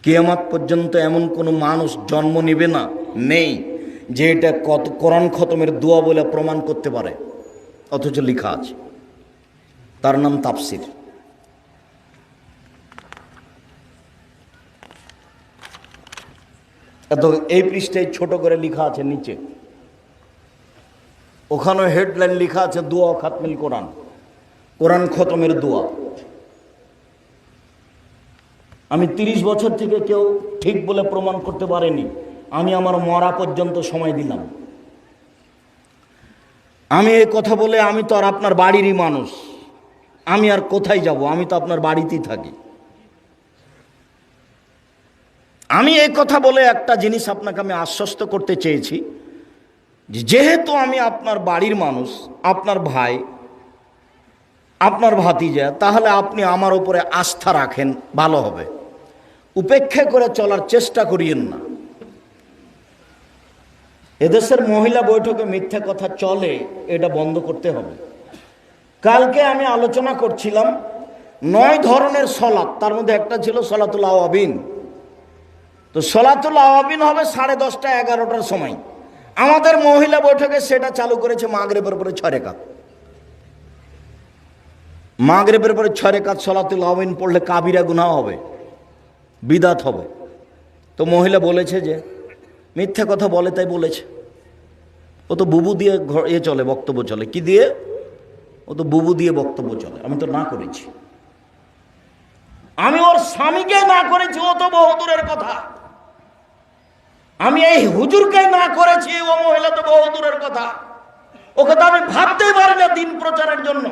কিয়ামত পর্যন্ত এমন কোনো মানুষ জন্ম নেবে না, নেই, যে এটা কত কোরআন খতমের দোয়া বলে প্রমাণ করতে পারে, অথচ লেখা আছে। তার নাম তাফসির। এত এই পৃষ্ঠায় ছোট করে লেখা আছে নিচে, ওখানে হেডলাইন লেখা আছে দোয়া খাতমিল কোরআন, কোরআন খতমের দোয়া। আমি 30 বছর থেকে কেউ ঠিক বলে প্রমাণ করতে পারেনি। আমি আমার মরা পর্যন্ত সময় দিলাম। আমি এই কথা বলে, আমি তো আর আপনার বাড়িরই মানুষ, আমি আর কোথায় যাব? আমি তো আপনার বাড়িতেই থাকি। আমি এই কথা বলে একটা জিনিস আপনাকে আমি আশ্বস্ত করতে চেয়েছি, যেহেতু আমি আপনার বাড়ির মানুষ, আপনার ভাই, আপনার ভাতিজা, তাহলে আপনি আমার উপরে আস্থা রাখেন, ভালো হবে। উপেক্ষা করে চলার চেষ্টা করিয়েন না। এদেশের মহিলা বৈঠকে মিথ্যা কথা চলে, এটা বন্ধ করতে হবে। কালকে আমি আলোচনা করছিলাম 9 ধরনের সলাত, তার মধ্যে একটা ছিল সলাতুল আওয়াবিন। তো সলাতুল আওয়াবিন হবে 10:30 11টার সময়। আমাদের মহিলা বৈঠকে সেটা চালু করেছে মাগরিবের পরে 6 রাকাত। মাগরিবের পরে 6 রাকাত সলাতুল আওয়াবিন পড়লে কাবিরা গুনাহ হবে, বিদাত হবে। তো মহিলা বলেছে যে মিথ্যা কথা বলে, তাই বলেছে। ও তো বুবু দিয়ে চলে, বক্তব্য চলে। কি দিয়ে? ও তো বুবু দিয়ে বক্তব্য চলে। আমি তো না করেছি, আমি ওর স্বামীকে না করেছি, ও তো বহুদূরের কথা। আমি এই হুজুরকে না করেছি, ও মহিলা তো বহুদূরের কথা। ওকে তো আমি ভাবতেই পারি না দিন প্রচারের জন্য।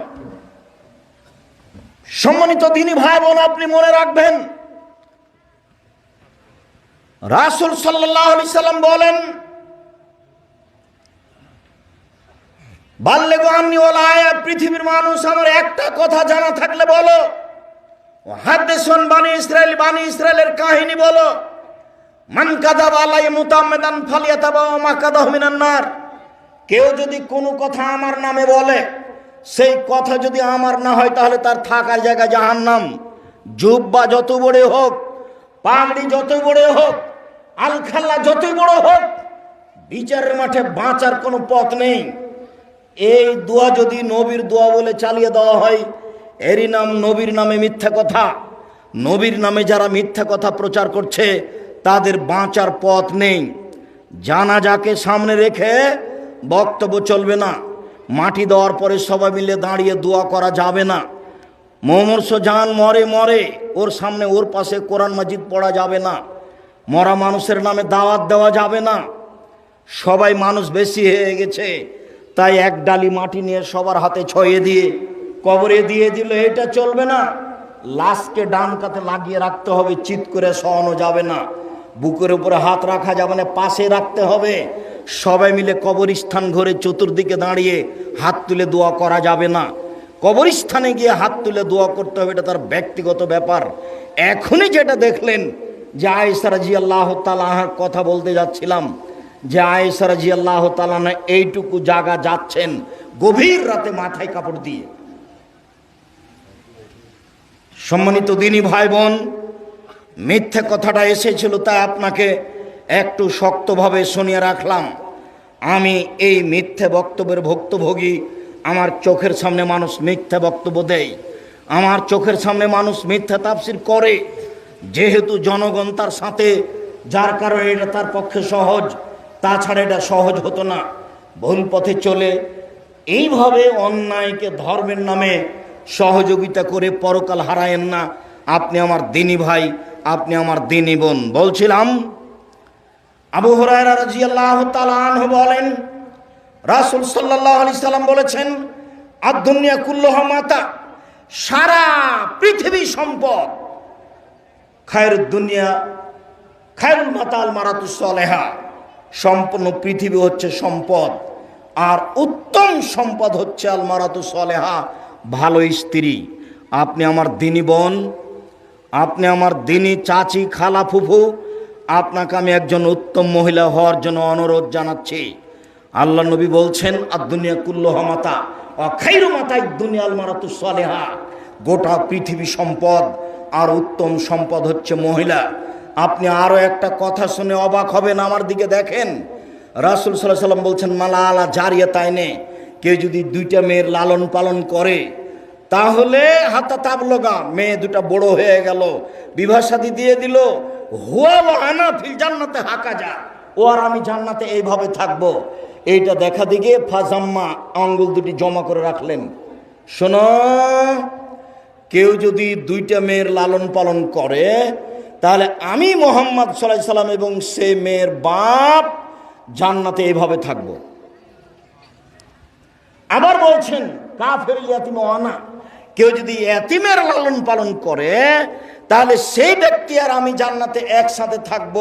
সম্মানিত দিনী ভাই বোন, আপনি মনে রাখবেন, রাসূল সাল্লাল্লাহু আলাইহি সাল্লাম বলেন, বাল্লিগু আন্নী ওয়ালা আয়া, পৃথিবীর মানুষ আমার একটা কথা জানা থাকলে বলো। হাদিসুন বানি ইসরাইলের কাহিনী বলো। মান কাযাবা আলাইয়া মুতাআম্মিদান ফালিয়াতাবাওয়া মাকাদাহু মিনান নার। কেউ যদি কোনো কথা আমার নামে বলে, সেই কথা যদি আমার না হয়, তাহলে তার থাকার জায়গা জাহান্নাম। জুব্বা যত বড় হোক, পাগড়ি যত বড় হোক, আলখাল্লা যত বড় হোক, বিচারের মাঠে বাঁচার কোনো পথ নেই। এই দোয়া যদি নবীর দোয়া বলে চালিয়ে দেওয়া হয়, এরই নাম নবীর নামে মিথ্যা কথা। নবীর নামে যারা মিথ্যা কথা প্রচার করছে, তাদের বাঁচার পথ নেই। জানাজাকে সামনে রেখে বক্তব্য চলবে না। মাটি দেওয়ার পরে সবাই মিলে দাঁড়িয়ে দোয়া করা যাবে না। মমর্ষ জান মরে মরে, ওর সামনে ওর পাশে কোরআন মাজিদ পড়া যাবে না। মরা মানুষের নামে দাওয়াত দেওয়া যাবে না। সবাই মানুষ বেশি হয়ে গেছে, তাই এক ডালি মাটি নিয়ে সবার হাতে ছয়ে দিয়ে কবরে দিয়ে দিল, এটা চলবে না। লাশকে ডান কাতে লাগিয়ে রাখতে হবে, চিৎ করে সরানো যাবে না। বুকের উপরে হাত রাখা যাবে না, পাশে রাখতে হবে। সবাই মিলে কবরস্থান ঘরে চতুর্দিকে দাঁড়িয়ে হাত তুলে দোয়া করা যাবে না। কবরস্থানে গিয়ে হাত তুলে দোয়া করতে হবে, এটা তার ব্যক্তিগত ব্যাপার। এখনই যেটা দেখলেন যে আয়েশা রাদিয়াল্লাহু তাআলা আনহার কথা বলতে যাচ্ছিলাম, যে আয়েশা রাদিয়াল্লাহু তাআলা না এইটুকু জায়গা যাচ্ছেন গভীর রাতে মাথায় কাপড় দিয়ে। সম্মানিত দিনী ভাই বোন, মিথ্যে কথাটা এসেছিল, তাই আপনাকে একটু শক্তভাবে শুনিয়ে রাখলাম। আমি এই মিথ্যে বক্তব্যের ভুক্তভোগী। আমার চোখের সামনে মানুষ মিথ্যে বক্তব্য দেয়, আমার চোখের সামনে মানুষ মিথ্যা তাফসীর করে। যেহেতু জনগণ তার সাথে, যার কারণে এটা তার পক্ষে সহজ, তাছাড়া এটা সহজ হতো না। ভুল পথে চলে এইভাবে অন্যায়কে ধর্মের নামে সহযোগিতা করে পরকাল হারায়েন না। আপনি আমার দিনী ভাই, আপনি আমার দিনী বোন। বলছিলাম, আবু হুরায়রা রাদিয়াল্লাহু তাআলা আনহু বলেন, রাসূল সাল্লাল্লাহু আলাইহি সাল্লাম বলেছেন, আদ-দুনিয়া কুল্লুহা মাতা, সারা পৃথিবী সম্পদ। খায়রুদ দুনিয়া খায়রুল মাতা আল মারাতুস সালেহা, সম্পূর্ণ পৃথিবী হচ্ছে সম্পদ, আর উত্তম সম্পদ হচ্ছে আল মারাতুস সালেহা, ভালো স্ত্রী। আপনি আমার দিনী বোন, আপনি আমার দিনী চাচি, খালা, ফুফু, আপনাকে আমি একজন উত্তম মহিলা হওয়ার জন্য অনুরোধ জানাচ্ছি। আল্লাহ নবী বলছেন, আদ-দুনিয়া কুল্লুহা মাতা ওয়া খায়রু মাতা'id দুনিয়া আল মারাতুস সালেহা। গোটা পৃথিবী সম্পদ, আর উত্তম সম্পদ হচ্ছে মহিলা। আপনি আরো একটা কথা শুনে অবাক হবেন, আমার দিকে দেখেন। রাসূল সাল্লাল্লাহু আলাইহি সাল্লাম বলছেন মালা আলা জারিয়াতাইনে, কেউ যদি দুইটা মেয়ের লালন পালন করে তাহলে হাতা তাবলগা, মেয়ে দুটা বড় হয়ে গেল, বিবাহ শাদী দিয়ে দিল, হুয়া ওয়া আনা ফিল জান্নাতে হাকাজা, ও আর আমি জান্নাতে এইভাবে থাকবো। এইটা দেখা দিকে ফাজাম্মা, আঙ্গুল দুটি জমা করে রাখলেন। শোনো, কেউ যদি দুইটা মেয়ের লালন পালন করে তাহলে আমি মুহাম্মদ সাল্লাল্লাহু আলাইহি সাল্লাম এবং সে মেয়ের বাপ জান্নাতে এইভাবে থাকব। আবার বলছেন কাফের ইয়াতিম ওয়ানা, কেউ যদি ইয়াতিমের লালন পালন করে তাহলে সেই ব্যক্তি আর আমি জান্নাতে একসাথে থাকব।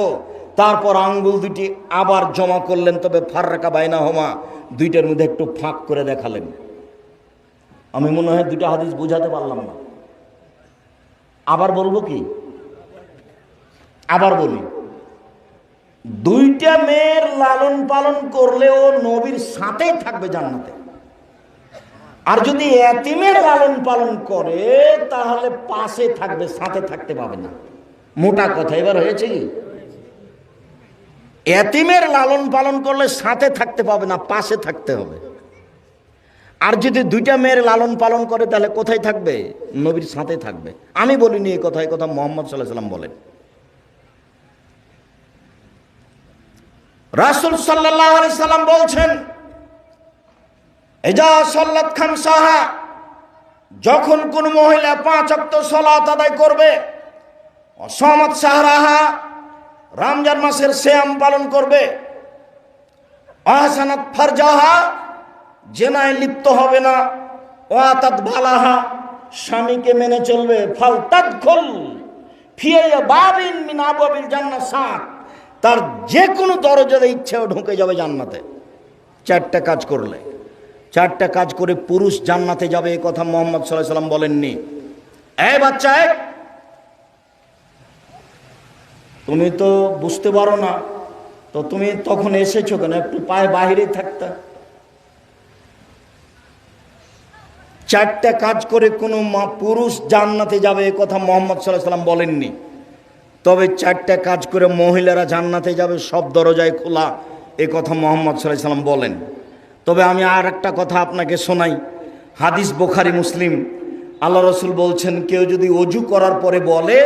তারপর আঙ্গুল দুটি আবার জমা করলেন, তবে ফাররাকা বাইনাহুমা, দুইটার মধ্যে একটু ফাঁক করে দেখালেন। আমি মনে হয় দুটো হাদিস বুঝাতে পারলাম না, আবার বলবো কি? আবার বলি, দুইটা মেয়ের লালন পালন করলেও নবীর সাথেই থাকবে জান্নাতে, আর যদি এতিমের লালন পালন করে তাহলে পাশে থাকবে, সাথে থাকতে পাবে না। মোটা কথা এবার হয়েছে কি? এতিমের লালন পালন করলে সাথে থাকতে পাবে না, পাশে থাকতে হবে। আর যদি দুইটা মেয়ের লালন পালন করে তাহলে কোথায় থাকবে? নবীর সাথে থাকবে। আমি বলিনি এই কথা, এই কথা মুহাম্মদ সাল্লাল্লাহু আলাইহি সাল্লাম বলেন। রাসূল সাল্লাল্লাহু আলাইহি সাল্লাম বলছেন এজা সাল্লাত খামসাহা, যখন কোন মহিলা 5 ওয়াক্ত সালাত আদায় করবে, অসামাত সাহরাহা, রমজান মাসের সিয়াম পালন করবে, আহসানাত ফারজাহা, জেনায় লিপ্ত হবে না, ওয়াতাত বালাহা, স্বামীকে মেনে চলবে, ফালতাদখুল ফি বাবিন মিন আবওয়াবিল জান্নাহ সাত, তার যে কোনো দরজাতে ইচ্ছেও ঢুকে যাবে জান্নাতে। 4টা কাজ করলে, 4টা কাজ করে পুরুষ জান্নাতে যাবে, এই কথা মুহাম্মদ সাল্লাল্লাহু আলাইহি সাল্লাম বলেননি। এই বাচ্চা, তুমি তো বুঝতে পারো না, তো তুমি তখন এসেছো কেন? একটু পায়ে বাহিরেই থাকতে। 4টা কাজ করে কোনো পুরুষ জান্নাতে যাবে, এই কথা মুহাম্মদ সাল্লাল্লাহু আলাইহি সাল্লাম বলেননি। তবে 4টা কাজ করে মহিলারা জান্নাতে যাবে, সব দরজায় খোলা, এই কথা মুহাম্মদ সাল্লাল্লাহু আলাইহি সাল্লাম বলেন। তবে আমি আর একটা কথা আপনাকে শোনাই, হাদিস বুখারী মুসলিম, আল্লাহ রাসূল বলছেন কেউ যদি ওযু করার পরে বলে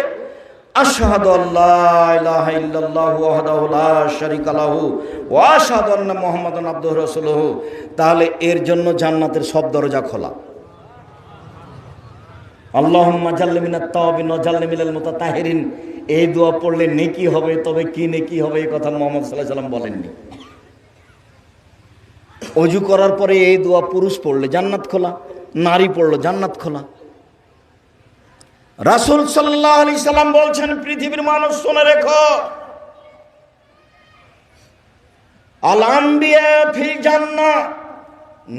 আশহাদু আল্লা ইলাহা ইল্লাল্লাহু ওয়াহদাহু লা শারীকা লাহু ওয়া আশহাদু আন্না মুহাম্মাদান আবদুহু রাসূলুহু, তাহলে এর জন্য জান্নাতের সব দরজা খোলা। আল্লাহুম্মা জাল্লি মিনাত তাওয়াবিন ওয়া জাল্লি মিনাল মুতাতাহহিরিন, এই দোয়া পড়লে নেকি হবে। তবে কি নেকি হবে এই কথা মুহাম্মদ সাল্লাল্লাহু আলাইহি সাল্লাম বলেননি। ওযু করার পরে এই দোয়া পুরুষ পড়লে জান্নাত খোলা, নারী পড়লো জান্নাত খোলা। রাসূল সাল্লাল্লাহু আলাইহি সাল্লাম বলছেন পৃথিবীর মানুষ শুনে রেখো, আল আম্বিয়া ফিল জান্নাহ,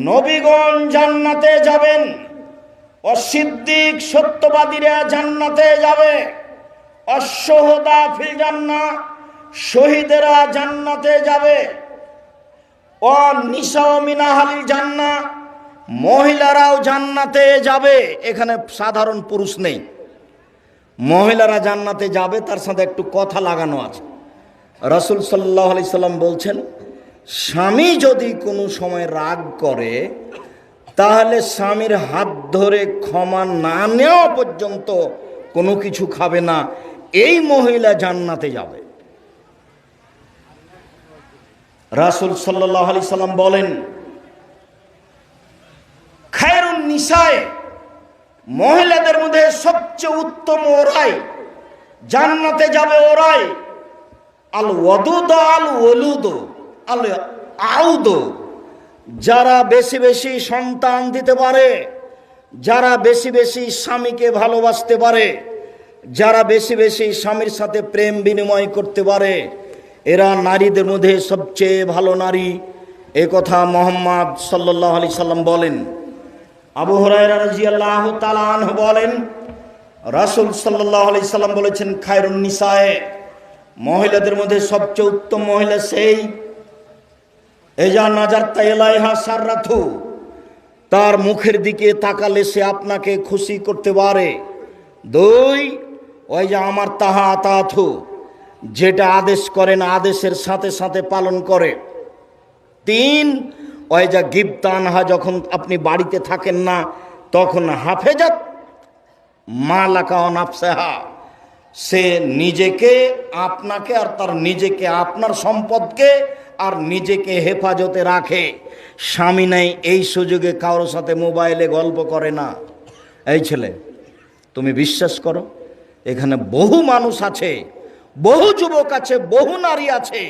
নবীগণ জান্নাতে যাবেন, অসিদ্দিক সত্যবাদীরা জান্নাতে যাবে, অশুহাদা ফিল জান্নাহ, শহীদেরা জান্নাতে যাবে, ও নিসা মিন আহলিল জান্নাহ, মহিলারাও জান্নাতে যাবে। এখানে সাধারণ পুরুষ নেই, মহিলারা জান্নাতে যাবে, তার সাথে একটু কথা লাগানো আছে। রাসূল সাল্লাল্লাহু আলাইহি সাল্লাম বলছেন স্বামী যদি কোনো সময় রাগ করে তাহলে স্বামীর হাত ধরে ক্ষমা না নেওয়া পর্যন্ত কোনো কিছু খাবে না, এই মহিলা জান্নাতে যাবে। রাসূল সাল্লাল্লাহু আলাইহি সাল্লাম বলেন খায়রুন নিসায়ে, মহিলাদের মধ্যে সবচেয়ে উত্তম ওরাই, জান্নাতে যাবে ওরাই, আল ওয়াদুদ আল ওয়ালুদ আল আউদ, যারা বেশি বেশি সন্তান দিতে পারে, যারা বেশি বেশি স্বামীকে ভালোবাসতে পারে, যারা বেশি বেশি স্বামীর সাথে প্রেম বিনিময় করতে পারে, এরা নারীদের মধ্যে সবচেয়ে ভালো নারী। এ কথা মুহাম্মদ সাল্লাল্লাহু আলাইহি সাল্লাম বলেন। আবু হুরায়রা রাদিয়াল্লাহু তাআলা আনহু বলেন রাসূল সাল্লাল্লাহু আলাইহি সাল্লাম বলেছেন খায়রুন নিসায়ে, মহিলাদের মধ্যে সবচেয়ে উত্তম মহিলা সেই এজা নাজারতা ইলাইহা সাররাতু, তার মুখের দিকে তাকালে সে আপনাকে খুশি করতে পারে। 2 ওই যে আমার তাহা আতাথু, যেটা আদেশ করেন আদেশের সাথে সাথে পালন করে। তিন, ওই যা গিবতানহা, যখন আপনি বাড়িতে থাকেন না তখন হাফেজাত মালাকা ও নাফসাহা, সে নিজেকে, আপনাকে আর তার নিজেকে, আপনার সম্পদকে আর নিজেকে হেফাজতে রাখে। স্বামী নাই এই সুযোগে কারোর সাথে মোবাইলে গল্প করে না। এই ছেলে, তুমি বিশ্বাস করো, এখানে বহু মানুষ আছে, বহু যুবক আছে, বহু নারী আছে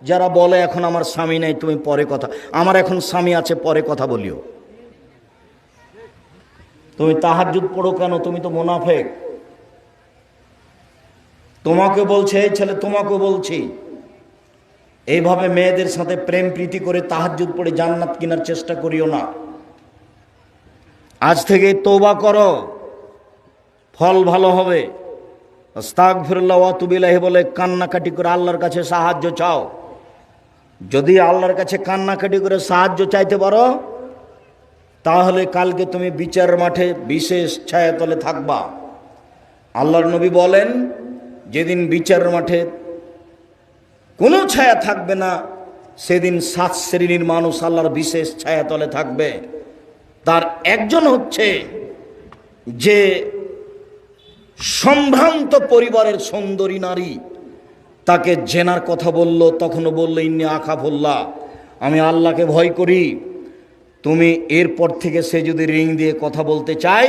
যারা বলে এখন আমার স্বামী নেই, তুমি পরে কথা, আমার এখন স্বামী আছে, পরে কথা বলিও। তুমি তাহাজ্জুদ পড়ো কেন? তুমি তো মুনাফেক। তোমাকে বলছে, এই ছেলে তোমাকে বলছি, এইভাবে মেয়েদের সাথে প্রেম প্রীতি করে তাহাজ্জুদ পড়ে জান্নাত কেনার চেষ্টা করিও না। আজ থেকে তওবা করো, ফল ভালো হবে। আস্তাগফিরুল্লাহ ওয়া আতুবু ইলাইহি বলে কান্নাকাটি করে আল্লাহর কাছে সাহায্য চাও। যদি আল্লাহর কাছে কান্নাকাটি করে সাহায্য চাইতে পারো, তাহলে কালকে তুমি বিচারের মাঠে বিশেষ ছায়াতলে থাকবা। আল্লাহর নবী বলেন, যেদিন বিচারের মাঠে কোনো ছায়া থাকবে না, সেদিন 7 শ্রেণীর মানুষ আল্লাহর বিশেষ ছায়াতলে থাকবে। তার একজন হচ্ছে যে সম্ভ্রান্ত পরিবারের সুন্দরী নারী, তাকে জেনার কথা বলল, তখনও বলল ইন্নী আখাফুল্লাহ, আমি আল্লাহকে ভয় করি। তুমি এরপর থেকে সে যদি রিং দিয়ে কথা বলতে চাই,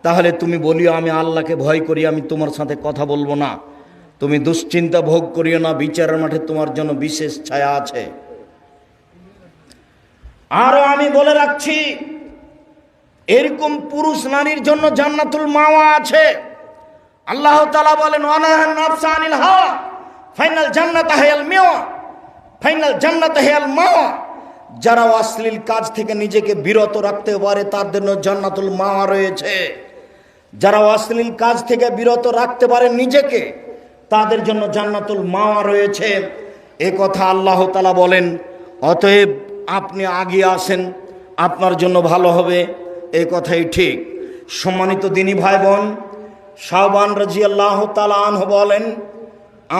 তাহলে তুমি বলিও আমি আল্লাহকে ভয় করি, আমি তোমার সাথে কথা বলবো না। তুমি দুশ্চিন্তা ভোগ করিও না, বিচারের মাঠে তোমার জন্য বিশেষ ছায়া আছে। আরো আমি বলে রাখছি, এরকম পুরুষ নারীর জন্য জান্নাতুল মাওয়া আছে। আল্লাহ তাআলা বলেন, ওয়ানাহান নাফসা আনিল হাওয়া ফাইনাল জান্নাতা হিয়াল মাওয়া, ফাইনাল জান্নাতা হিয়াল মাওয়া। যারা অশ্লীল কাজ থেকে নিজেকে বিরত রাখতে পারে তাদের জন্য জান্নাতুল মাওয়া রয়েছে। যারা অশ্লীল কাজ থেকে বিরত রাখতে পারে নিজেকে, তাদের জন্য জান্নাতুল মাওয়া রয়েছে। এ কথা আল্লাহ তাআলা বলেন। অতএব আপনি আগিয়ে আসেন, আপনার জন্য ভালো হবে, এই কথাই ঠিক। সম্মানিত দিনী ভাই বোন, শাওবান রাদিয়াল্লাহু তাআলা আনহু বলেন,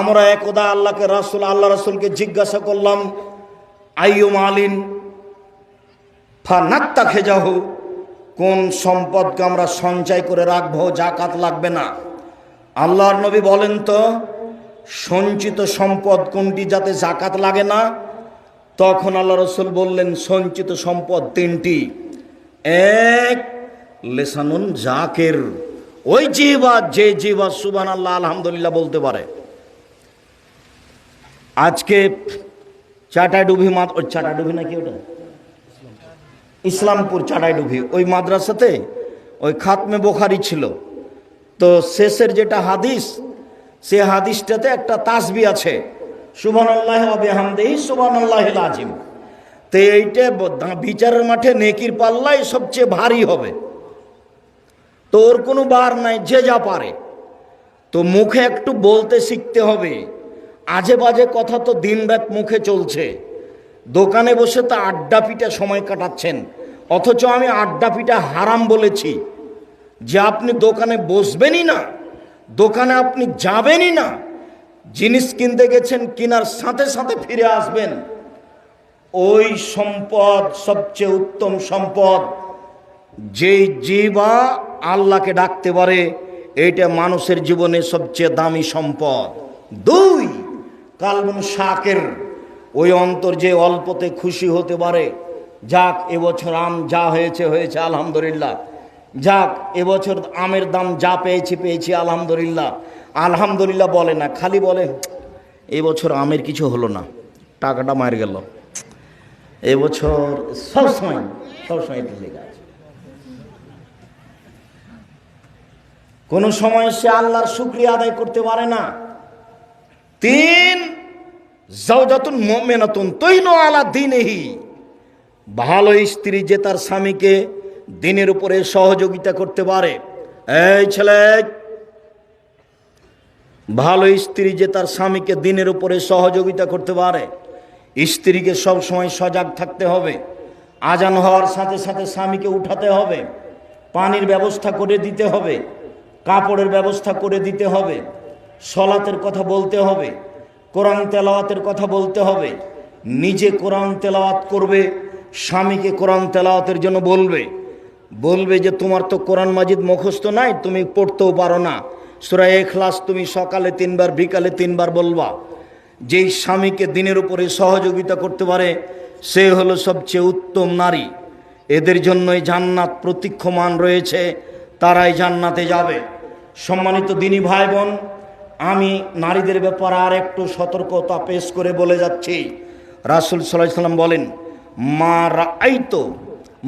আমরা একদা আল্লাহ রাসূলকে জিজ্ঞাসা করলাম, আইয়ু মালিন ফানাত্তাখিজাহু, কোন সম্পদকে আমরা সঞ্চয় করে রাখবো, জাকাত লাগবে না। আল্লাহর নবী বলেন তো, সঞ্চিত সম্পদ কোনটি যাতে জাকাত লাগে না? তখন আল্লাহ রাসূল বললেন, সঞ্চিত সম্পদ 3টি। এক, লিসানুন জাকির, ওই জিহ্বা, যে জিহ্বা সুবহানাল্লাহ আলহামদুলিল্লাহ বলতে পারে। আজকে চাটাইডুবি, ওই চাটাইডুবি নাকি ওটা ইসলামপুর চাটাইডুবি, ওই মাদ্রাসাতে ওই খাতমে বুখারী ছিল, তো শেষের যেটা হাদিস, সে হাদিসটাতে একটা তাসবিহ আছে, সুবহানাল্লাহি ওয়া বিহামদিহি সুবহানাল্লাহিল আযীম। তো এইটা বিচারের মাঠে নেকির পাল্লাই সবচেয়ে ভারী হবে। তো ওর কোনো বার নাই, যে যা পারে। তো মুখে একটু বলতে শিখতে হবে। আজে বাজে কথা তো দিনরাত মুখে চলছে। দোকানে বসে তো আড্ডা পিটা সময় কাটাচ্ছেন, অথচ আমি আড্ডা পিটা হারাম বলেছি। যে আপনি দোকানে বসবেনই না, দোকানে আপনি যাবেনই না, জিনিস কিনতে গেছেন, কেনার সাথে সাথে ফিরে আসবেন, ওই সম্পদ সবচেয়ে উত্তম সম্পদ। যেই জিহ্বা আল্লাহকে ডাকতে পারে, এইটা মানুষের জীবনে সবচেয়ে দামি সম্পদ। 2, কালবুন শাকের, ওই অন্তর যে অল্পতে খুশি হতে পারে। যাক, এবছর আম যা হয়েছে হয়েছে আলহামদুলিল্লাহ, যাক এবছর আমের দাম যা পেয়েছি আলহামদুলিল্লাহ। আলহামদুলিল্লাহ বলে না, খালি বলে এবছর আমের কিছু হলো না, টাকাটা মার গেল। এবছর সবসময় একটু লেগে আছে। কোনো সময় সে আল্লাহর শুকরিয়া আদায় করতে পারে না। 3, জাওজাতুন মুমিনাতুন তুইনু আলা দীনিহি, ভালো স্ত্রী যে তার স্বামীকে দিনের উপরে সহযোগিতা করতে পারে। এই ছেলে, ভালো স্ত্রী যে তার স্বামীকে দিনের উপরে সহযোগিতা করতে পারে। স্ত্রীকে সব সময় সজাগ থাকতে হবে। আজান হওয়ার সাথে সাথে স্বামীকে উঠাতে হবে, পানির ব্যবস্থা করে দিতে হবে, কাপড়ের ব্যবস্থা করে দিতে হবে, সলাতের কথা বলতে হবে, কোরআন তেলাওয়াতের কথা বলতে হবে, নিজে কোরআন তেলাওয়াত করবে, স্বামীকে কোরআন তেলাওয়াতের জন্য বলবে, বলবে যে তোমার তো কোরআন মাজিদ মুখস্থ নাই, তুমি পড়তেও পারো না, সূরা ইখলাস তুমি সকালে 3 বার বিকালে 3 বার বলবা। যেই স্বামীকে দিনের উপরে সহযোগিতা করতে পারে সে হলো সবচেয়ে উত্তম নারী। এদের জন্যই জান্নাত প্রতীক্ষমান রয়েছে, তারাই জান্নাতে যাবে। সম্মানিত দিনী ভাই বোন, আমি নারীদের ব্যাপারে আর একটু সতর্কতা পেশ করে বলে যাচ্ছি। রাসূল সাল্লাল্লাহু আলাইহি সাল্লাম বলেন, মা রাআইতু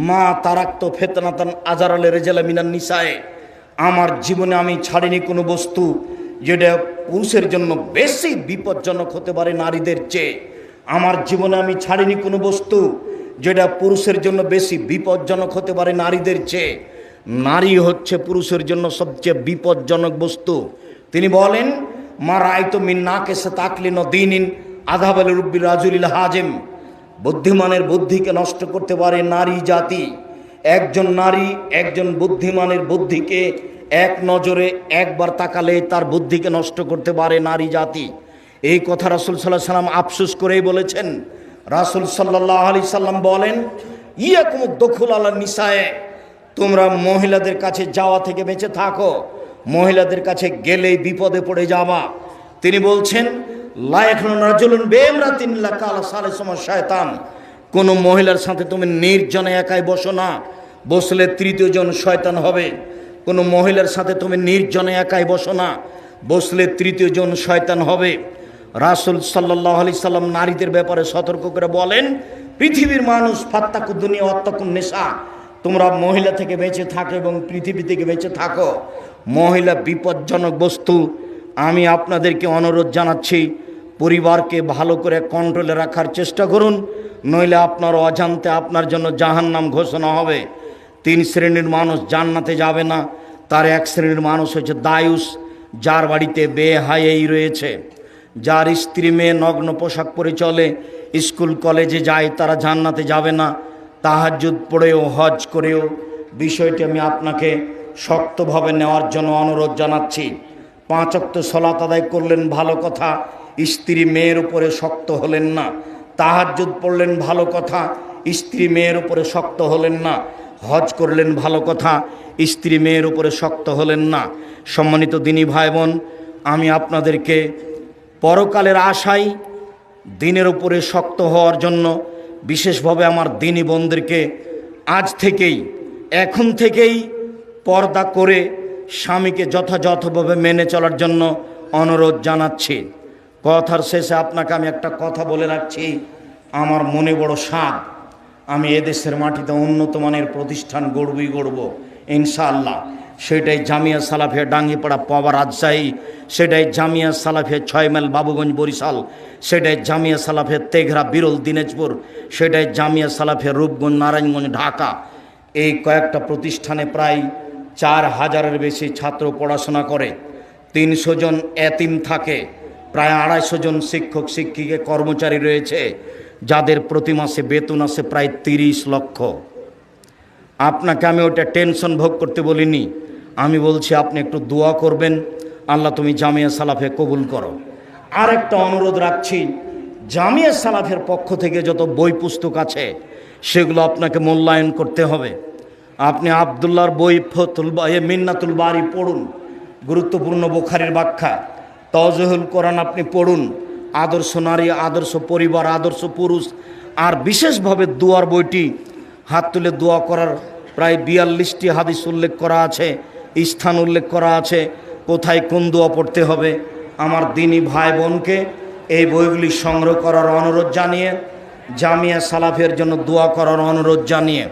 মা তারাক্তু ফিতনাতান আজারালে রিজালা মিনান নিসায়ে, আমার জীবনে আমি ছাড়িনি কোনো বস্তু যেটা পুরুষের জন্য বেশি বিপজ্জনক হতে পারে নারীদের চেয়ে। আমার জীবনে আমি ছাড়িনি কোনো বস্তু যেটা পুরুষের জন্য বেশি বিপজ্জনক হতে পারে নারীদের চেয়ে। নারী হচ্ছে পুরুষের জন্য সবচেয়ে বিপজ্জনক বস্তু। তিনি বলেন, মা রাআইতু মিন নাকিসা তাকলিন দীনিন আযাবাল রুব্বির রাজুলিল হাজিম, বুদ্ধিমানের বুদ্ধিকে নষ্ট করতে পারে নারী জাতি। একজন নারী একজন বুদ্ধিমানের বুদ্ধিকে এক নজরে একবার তাকালে তার বুদ্ধিকে নষ্ট করতে পারে নারী জাতি। এই কথা রাসূল সাল্লাল্লাহু আলাইহি সাল্লাম আফসোস করেই বলেছেন। রাসূল সাল্লাল্লাহু আলাইহি সাল্লাম বলেন, ইয়াকুমুদ দুখুল আলা নিসায়ে, তোমরা মহিলাদের কাছে যাওয়া থেকে বেঁচে থাকো, মহিলাদের কাছে গেলেই বিপদে পড়ে যাবা। তিনি বলছেন, লা ইয়াখলুন রাজুলুন বিইমরাতিন ইল্লা কালা সালিসুমা শায়তান, কোনো মহিলার সাথে তুমি নির্জনে একাই বসো না, বসলে তৃতীয় জন শয়তান হবে। কোনো মহিলার সাথে তুমি নির্জনে একাই বসো না, বসলে তৃতীয় জন শয়তান হবে। রাসূল সাল্লাল্লাহু আলাইহি সাল্লাম নারীদের ব্যাপারে সতর্ক করে বলেন, পৃথিবীর মানুষ ফাত্তাকু দুনিয়া ওয়াত্তাকুন নিসা, তোমরা মহিলা থেকে বেঁচে থাকো এবং পৃথিবী থেকে বেঁচে থাকো। মহিলা বিপজ্জনক বস্তু। আমি আপনাদেরকে অনুরোধ জানাচ্ছি, পরিবারকে ভালো করে কন্ট্রোলে রাখার চেষ্টা করুন, নইলে আপনার অজান্তে আপনার জন্য জাহান্নাম ঘোষণা হবে। 3 শ্রেণীর মানুষ জান্নাতে যাবে না। তার এক শ্রেণীর মানুষ হচ্ছে দায়ুস, যার বাড়িতে বেহায়াই রয়েছে, যার স্ত্রী মেয়ে নগ্ন পোশাক পরে চলে, স্কুল কলেজে যায়, তারা জান্নাতে যাবে না। তাহাজ্জুদ পড়েও হজ করেও বিষয়টি আমি আপনাকে শক্তভাবে নেওয়ার জন্য অনুরোধ জানাচ্ছি। 5 ওয়াক্ত সালাত আদায় করলেন ভালো কথা, স্ত্রী মেয়ের উপরে শক্ত হলেন না। তাহাজ্জুদ পড়লেন ভালো কথা, স্ত্রী মেয়ের উপরে শক্ত হলেন না। হজ করলেন ভালো কথা, স্ত্রী মেয়ের উপরে শক্ত হলেন না। সম্মানিত দিনী ভাই বোন, আমি আপনাদেরকে পরকালের আশায় দিনের উপরে শক্ত হওয়ার জন্য বিশেষভাবে আমার দিনী বোনদেরকে আজ থেকেই, এখন থেকেই পর্দা করে স্বামীকে যথাযথভাবে মেনে চলার জন্য অনুরোধ জানাচ্ছি। কথার শেষে আপনাকে আমি একটা কথা বলে রাখছি, আমার মনে বড় স্বাদ, আমি এদেশের মাটিতে উন্নত মানের প্রতিষ্ঠান গড়বই গড়ব ইনশাআল্লাহ। সেটাই জামিয়া সালাফিয়া ডাঙ্গিপাড়া পাওয়া রাজশাহী, সেটাই জামিয়া সালাফিয়া 6 মাইল বাবুগঞ্জ বরিশাল, সেটাই জামিয়া সালাফিয়া তেঘরা বিরল দিনাজপুর, সেটাই জামিয়া সালাফিয়া রূপগঞ্জ নারায়ণগঞ্জ ঢাকা। এই কয়েকটা প্রতিষ্ঠানে প্রায় 4000-এর বেশি ছাত্র পড়াশোনা করে। 300 জন এতিম থাকে, প্রায় 250 জন শিক্ষক শিক্ষিকা কর্মচারী রয়েছে, যাদের প্রতি মাসে বেতন আছে প্রায় 30 লক্ষ। আপনাকে আমি ওটা টেনশন ভোগ করতে বলিনি, আমি বলছি আপনি একটু দোয়া করবেন, আল্লাহ তুমি জামিয়া সালাফে কবুল করো। আর একটা অনুরোধ রাখছি, জামিয়া সালাফের পক্ষ থেকে যত বই পুস্তক আছে সেগুলো আপনাকে মূল্যায়ন করতে হবে। আপনি আবদুল্লাহর বই মিন্নাতুল বারি পড়ুন, গুরুত্বপূর্ণ বুখারীর ব্যাখ্যা, তাওজীহুল কোরআন আপনি পড়ুন, আদর্শ নারী, আদর্শ পরিবার, আদর্শ পুরুষ, আর বিশেষভাবে দোয়ার বইটি, হাত তুলে দোয়া করার প্রায় 42টি হাদিস উল্লেখ করা আছে, স্থান উল্লেখ করা আছে, কোথায় কোন দোয়া পড়তে হবে। আমার দিনী ভাই বোনকে এই বইগুলি সংগ্রহ করার অনুরোধ জানিয়ে, জামিয়া সালাফের জন্য দোয়া করার অনুরোধ জানিয়ে